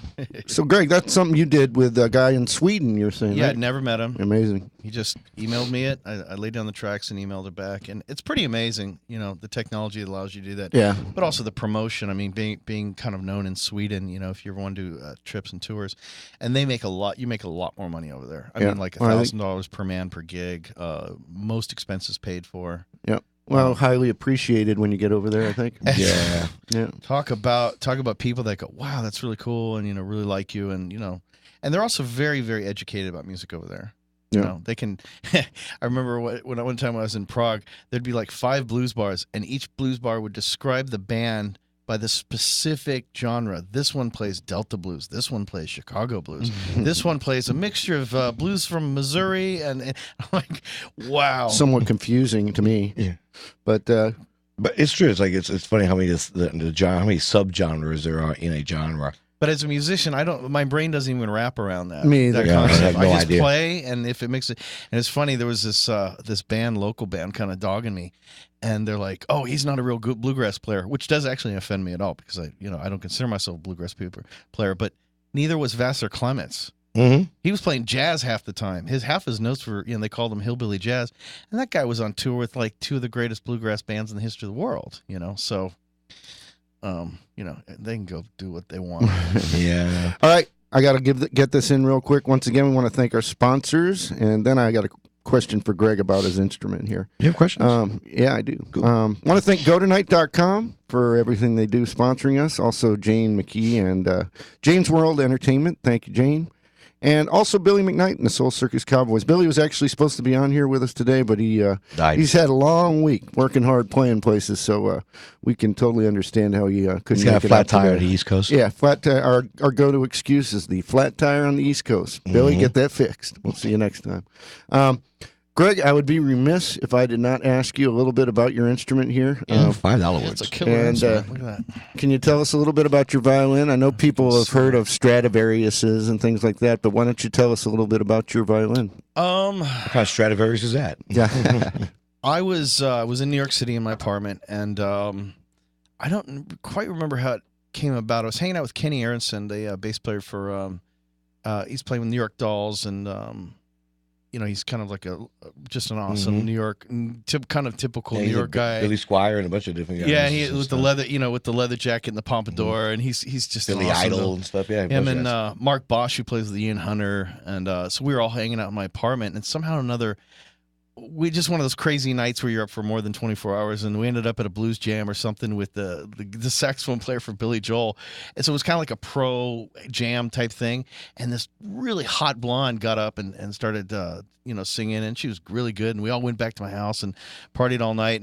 So, Greg, that's something you did with a guy in Sweden, you're saying,
Yeah,
right?
I'd never met him.
Amazing.
He just emailed me it. I laid down the tracks and emailed it back, and it's pretty amazing. You know, the technology that allows you to do that.
Yeah.
But also the promotion. I mean, being kind of known in Sweden. You know, if you ever want to do trips and tours, and they make a lot. You make a lot more money over there. I mean, like $1,000 per man per gig. Most expenses paid for.
Yeah. Well, highly appreciated when you get over there, I think.
Yeah.
Yeah.
Talk about people that go, wow, that's really cool, and really like you, and and they're also very, very educated about music over there. You know, they can. I remember one time I was in Prague, there'd be like 5 blues bars, and each blues bar would describe the band by the specific genre. This one plays Delta blues. This one plays Chicago blues. This one plays a mixture of blues from Missouri, and I'm like, wow.
Somewhat confusing to me.
Yeah.
But
it's true. It's like it's funny how many how many subgenres there are in a genre.
But as a musician, my brain doesn't even wrap around that.
Me either.
That
Yeah,
concept.
I have no
just
idea.
play, and if it makes it, and it's funny. There was this band, local band, kind of dogging me, and they're like, "Oh, he's not a real good bluegrass player," which does actually offend me at all because I don't consider myself a bluegrass player. But neither was Vassar Clements.
Mm-hmm.
He was playing jazz half the time. Half his notes were, they called him hillbilly jazz, and that guy was on tour with like 2 of the greatest bluegrass bands in the history of the world. So. They can go do what they want.
Yeah.
all right, I got to get this in real quick. Once again, we want to thank our sponsors, and then I got a question for Greg about his instrument here.
You have questions?
Yeah, I do.
Cool.
Want to thank GoTonight.com for everything they do sponsoring us. Also, Jane McKee and Jane's World Entertainment. Thank you, Jane. And also Billy McKnight and the Soul Circus Cowboys. Billy was actually supposed to be on here with us today, but he
Died.
he's had a long week working hard playing places, so we can totally understand how he couldn't
He's got a
make it
flat
out
tire on
today.
the East Coast.
Yeah, flat tire. Our go-to excuse is the flat tire on the East Coast. Billy, get that fixed. We'll see you next time. Greg, I would be remiss if I did not ask you a little bit about your instrument here.
$5
It's
words.
a killer
And,
instrument. Look at that.
Can you tell us a little bit about your violin? I know people have heard of Stradivariuses and things like that, but why don't you tell us a little bit about your violin?
What kind of Stradivarius is that?
Yeah.
I was in New York City in my apartment, and I don't quite remember how it came about. I was hanging out with Kenny Aronson, the bass player for. He's playing with New York Dolls, and he's kind of like just an awesome New York, kind of typical New
he's
York guy.
Billy Squire and a bunch of different guys.
Yeah, and he with the leather, with the leather jacket and the pompadour, and he's just
Billy
awesome.
Idol and stuff. Yeah, a
Him
bunch of
and
guys.
Mark Bosch, who plays with Ian Hunter, and so we were all hanging out in my apartment, and somehow or another, we just one of those crazy nights where you're up for more than 24 hours, and we ended up at a blues jam or something with the saxophone player for Billy Joel, and so it was kind of like a pro jam type thing, and this really hot blonde got up and started singing, and she was really good, and we all went back to my house and partied all night,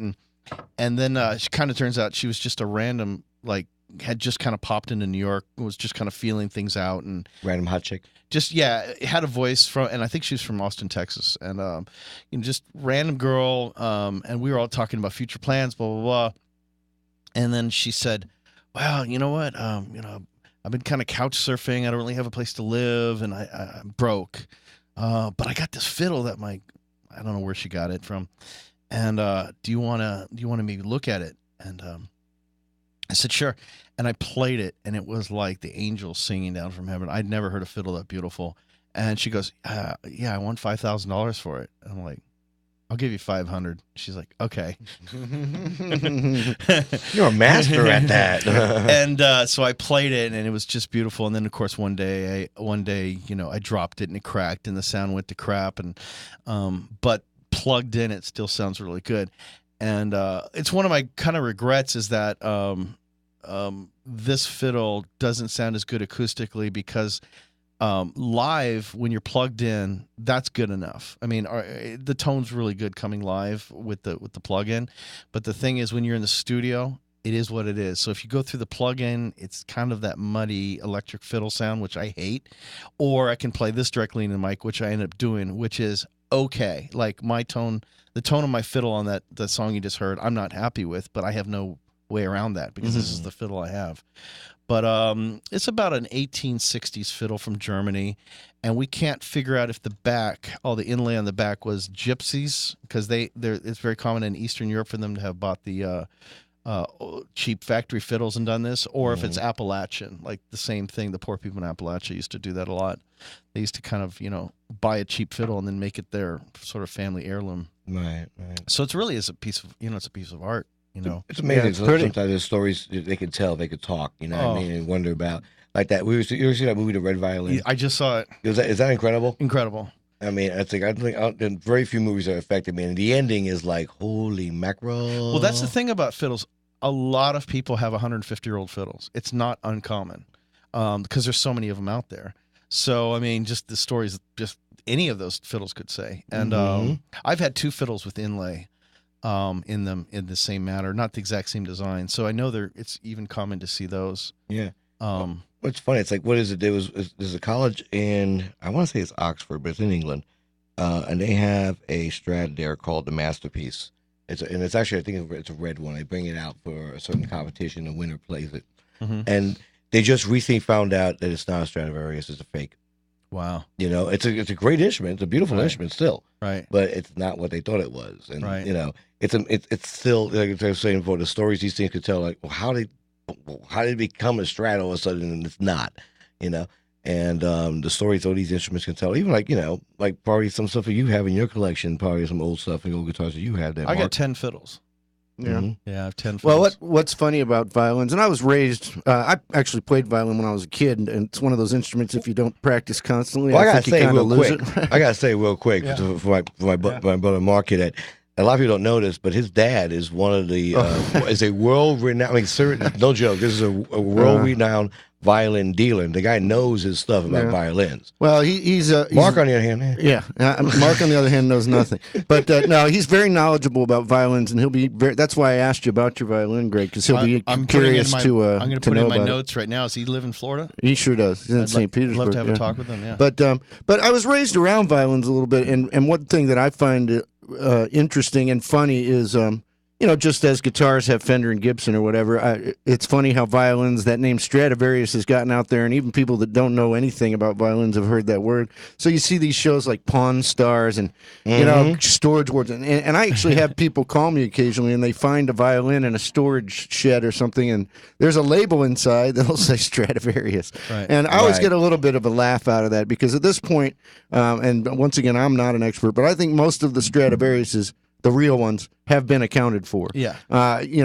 and then she kind of turns out she was just a random, like, had just kind of popped into New York, was just kind of feeling things out, and
Random hot chick.
just had a voice from, and I think she was from Austin, Texas, and just random girl, and we were all talking about future plans, blah blah blah, and then she said, "Well, you know what? I've been kind of couch surfing. I don't really have a place to live, and I'm broke, but I got this fiddle that I don't know where she got it from, and do you want to maybe look at it?" And I said, "Sure." And I played it, and it was like the angels singing down from heaven. I'd never heard a fiddle that beautiful. And she goes, "Yeah, I want $5,000 for it." And I'm like, "I'll give you $500." She's like, "Okay."
You're a master at that.
And so I played it, and it was just beautiful. And then, of course, one day, I dropped it, and it cracked, and the sound went to crap. And but plugged in, it still sounds really good. And it's one of my kind of regrets is that this fiddle doesn't sound as good acoustically because live, when you're plugged in, that's good enough. I mean, the tone's really good coming live with the plug-in, but the thing is, when you're in the studio, it is what it is. So if you go through the plug-in, it's kind of that muddy electric fiddle sound, which I hate, or I can play this directly in the mic, which I end up doing, which is okay. Like my tone, the tone of my fiddle on that song you just heard, I'm not happy with, but I have no way around that because this is the fiddle I have. But it's about an 1860s fiddle from Germany, and we can't figure out if the back, all the inlay on the back was gypsies, because it's very common in Eastern Europe for them to have bought the cheap factory fiddles and done this, or if it's Appalachian, like the same thing. The poor people in Appalachia used to do that a lot. They used to kind of, buy a cheap fiddle and then make it their sort of family heirloom.
Right.
So it's really a piece of, it's a piece of art.
It's amazing. Sometimes there's stories they could tell, they could talk. You know what I mean? And wonder about like that. You ever see that movie, The Red Violin?
I just saw it.
Is that incredible?
Incredible.
I mean, I think very few movies that affected me, and the ending is like, holy mackerel.
Well, that's the thing about fiddles. A lot of people have 150-year-old fiddles. It's not uncommon because there's so many of them out there. So, I mean, just the stories, just any of those fiddles could say. And I've had 2 fiddles with inlay in them in the same manner, not the exact same design. So I know it's even common to see those.
Yeah. What's funny? It's like, what is it? There's a college in, I want to say it's Oxford, but it's in England, and they have a Strat there called the Masterpiece. It's actually, I think it's a red one. They bring it out for a certain competition. The winner plays it, and they just recently found out that it's not a Stradivarius; it's a fake.
Wow.
It's a great instrument. It's a beautiful instrument still.
Right.
But it's not what they thought it was, and
right.
It's still, like I was saying before, the stories these things could tell. Like, well, how did it become a Strat all of a sudden and it's not, and the stories all these instruments can tell, even like probably some stuff that you have in your collection, probably some old stuff and old guitars that you have there.
I got 10 fiddles.
Yeah.
Yeah, I have 10 fiddles.
Well, what's funny about violins, and I was raised, I actually played violin when I was a kid, and it's one of those instruments, if you don't practice constantly,
well, I
think you kind of lose it.
I gotta say real quick for my brother Mark here, that a lot of people don't know this, but his dad is one of the is a world-renowned. I mean, no joke. This is a world-renowned violin dealer. The guy knows his stuff about violins.
Well, he's
Mark on the other hand.
Yeah, Mark on the other hand knows nothing. But no, he's very knowledgeable about violins, and he'll be very. That's why I asked you about your violin, Greg, because he'll be curious to.
I'm going to put in my notes right now. Does he live in Florida?
He sure does. He's in St. Petersburg.
I'd love to have a talk with him. Yeah.
But I was raised around violins a little bit, and one thing that I find interesting and funny is just as guitars have Fender and Gibson or whatever, it's funny how violins, that name Stradivarius has gotten out there, and even people that don't know anything about violins have heard that word. So you see these shows like Pawn Stars and Storage Wars, and I actually have people call me occasionally, and they find a violin in a storage shed or something, and there's a label inside that'll say Stradivarius.
Right.
And I always get a little bit of a laugh out of that, because at this point, and once again, I'm not an expert, but I think most of the Stradivariuses, the real ones, have been accounted for.
Yeah.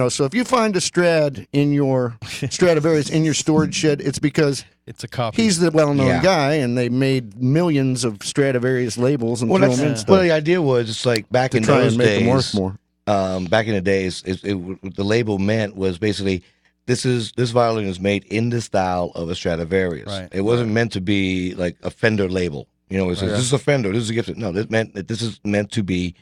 So if you find a Strad in your Stradivarius in your storage shed, it's because
it's a copy.
He's the well-known guy, and they made millions of Stradivarius labels and throw them in stuff.
Well, the idea was, it's like back in those days.
Them worth more.
Back in the days, the label meant was basically, this violin is made in the style of a Stradivarius.
Right.
It wasn't meant to be like a Fender label. It says, this is a Fender, this is a Gibson. No, this is meant to be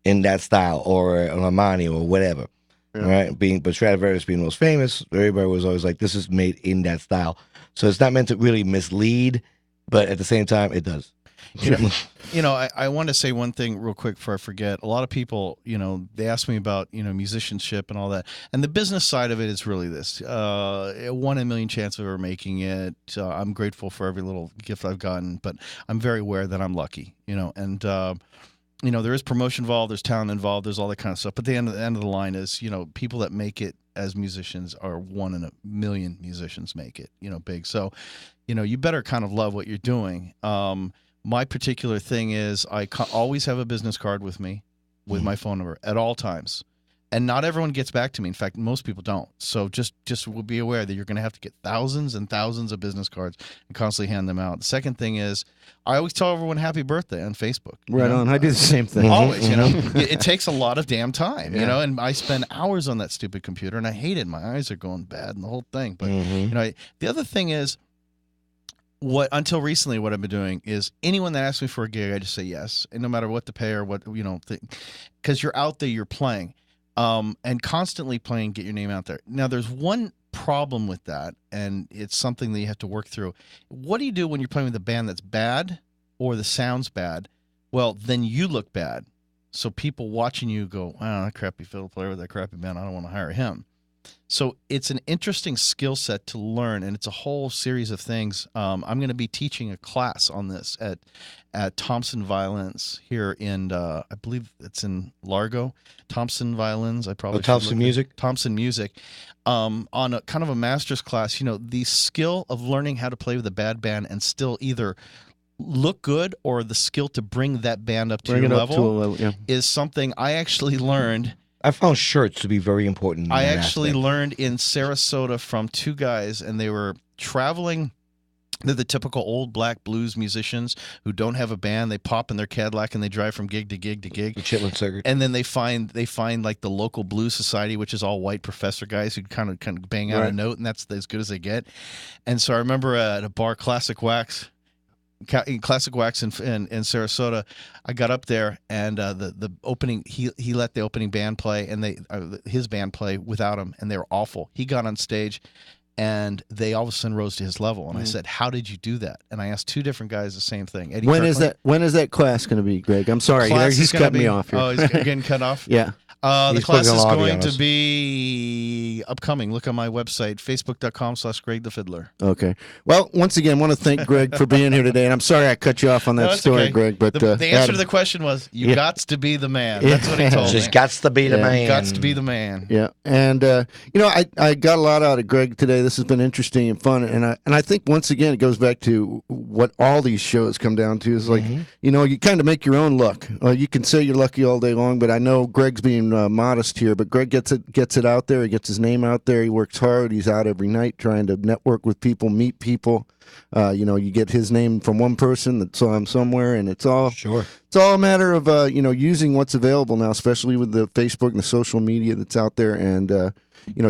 in that style, or an Armani or whatever, right? But Stradivarius being the most famous, everybody was always like, this is made in that style. So it's not meant to really mislead, but at the same time, it does.
I want to say one thing real quick before I forget. A lot of people, they ask me about, musicianship and all that. And the business side of it is really this. 1 in a million chance of ever making it. I'm grateful for every little gift I've gotten, but I'm very aware that I'm lucky, and there is promotion involved, there's talent involved, there's all that kind of stuff. But the end of the line is, people that make it as musicians are 1 in a million musicians make it, big. So, you better kind of love what you're doing. My particular thing is I always have a business card with me with my phone number at all times. And not everyone gets back to me. In fact, most people don't. So just be aware that you're going to have to get thousands and thousands of business cards and constantly hand them out. The second thing is, I always tell everyone happy birthday on Facebook.
Right on. I do the same thing.
Always, It takes a lot of damn time, and I spend hours on that stupid computer, and I hate it. My eyes are going bad and the whole thing. But, the other thing is, until recently, what I've been doing is anyone that asks me for a gig, I just say yes. And no matter what to pay or what, because you're out there, you're playing. And constantly playing, get your name out there. Now, there's one problem with that, and it's something that you have to work through. What do you do when you're playing with a band that's bad or the sound's bad? Well, then you look bad. So people watching you go, wow, that crappy fiddle player with that crappy band, I don't want to hire him. So it's an interesting skill set to learn, and it's a whole series of things. I'm going to be teaching a class on this at Thompson Violins here in, I believe it's in Largo. Thompson Violins. I probably
Thompson Music.
Thompson Music. On a kind of a master's class. The skill of learning how to play with a bad band and still either look good or the skill to bring that band up to your level, is something I actually learned.
I found shirts to be very important. In
I
that
actually
aspect.
learned in Sarasota from two guys, and they were traveling. They're the typical old black blues musicians who don't have a band. They pop in their Cadillac and they drive from gig to gig to gig.
The Chitlin Circuit.
And then they find like the local blues society, which is all white professor guys who kind of bang out a note, and that's as good as they get. And so I remember at a bar, Classic Wax in Sarasota, I got up there and the opening he let the opening band play, and his band play without him, and they were awful. He got on stage and they all of a sudden rose to his level, and I said, "How did you do that?" And I asked two different guys the same thing. Eddie
When
Kirkland.
is that class going to be, Greg? I'm sorry, he's cutting me off here.
Oh, he's getting cut off.
Yeah.
The class is going to
us.
be upcoming. Look on my website, facebook.com/Greg the Fiddler.
Okay. Well, once again, I want to thank Greg for being here today, and I'm sorry I cut you off on that
No, it's
story,
okay.
Greg. But
the answer
Adam-
to the question was, you gots to be the man. That's what he told me.
Just gots to be the man.
Gots to be the man.
Yeah, and I got a lot out of Greg today. This has been interesting and fun, and I think once again it goes back to what all these shows come down to is like you kind of make your own luck. You can say you're lucky all day long, but I know Greg's being modest here. But Greg gets it out there. He gets his name out there. He works hard. He's out every night trying to network with people, meet people. You get his name from one person that saw him somewhere, and it's all a matter of using what's available now, especially with the Facebook and the social media that's out there, and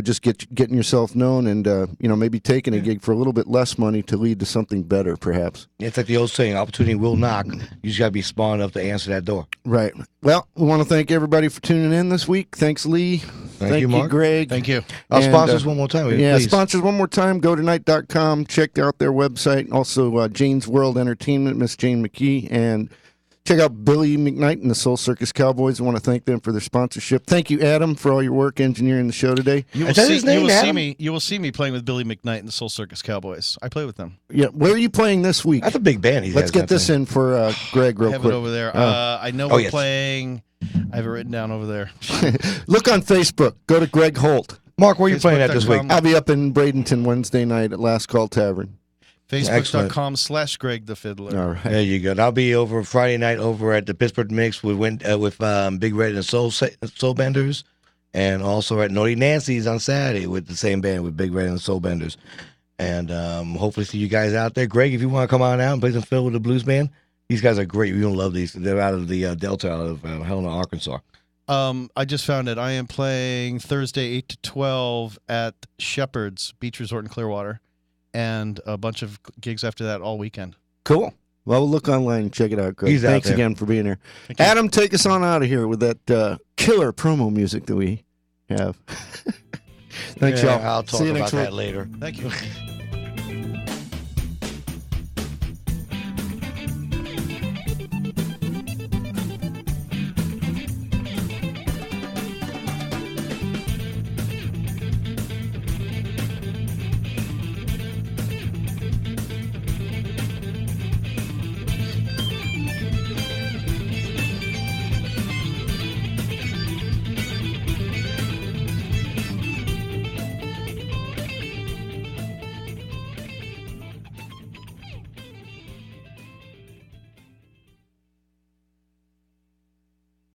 just getting yourself known, and maybe taking a gig for a little bit less money to lead to something better, perhaps.
It's like the old saying, opportunity will knock. You just got to be smart enough to answer that door.
Right. Well, we want to thank everybody for tuning in this week. Thanks, Lee. Thank
you, Mark.
Greg.
Thank you.
Our
And,
sponsors one more time. Please.
Sponsors one more time. GoTonight.com. Check out their website. Also, Jane's World Entertainment, Miss Jane McKee, and check out Billy McKnight and the Soul Circus Cowboys. I want to thank them for their sponsorship. Thank you, Adam, for all your work engineering the show today.
You will see me playing with Billy McKnight and the Soul Circus Cowboys. I play with them.
Yeah, where are you playing this week?
That's a big band.
Let's get this in for Greg real
I have
quick.
it over there. I know
Oh,
we're playing. I have it written down over there.
Look on Facebook. Go to Greg Holt.
Mark, where are you playing at this week?
I'll be up in Bradenton Wednesday night at Last Call Tavern.
Facebook.com/Greg the Fiddler.
All right.
There you go. And I'll be over Friday night over at the Pittsburgh Mix with Big Red and Soul Benders, and also at Naughty Nancy's on Saturday with the same band with Big Red and Soul Benders. And hopefully see you guys out there. Greg, if you want to come on out and play some fiddle with the blues band, these guys are great. You're going to love these. They're out of the Delta, out of Helena, Arkansas.
I just found it. I am playing Thursday 8 to 12 at Shepherd's Beach Resort in Clearwater, and a bunch of gigs after that all weekend.
Cool. Well, look online and check it out, Greg.
He's out
Thanks
there.
again for being here. Adam, take us on out of here with that killer promo music that we have. Thanks, y'all.
I'll talk
See you
about
next
that
week.
later.
Thank you.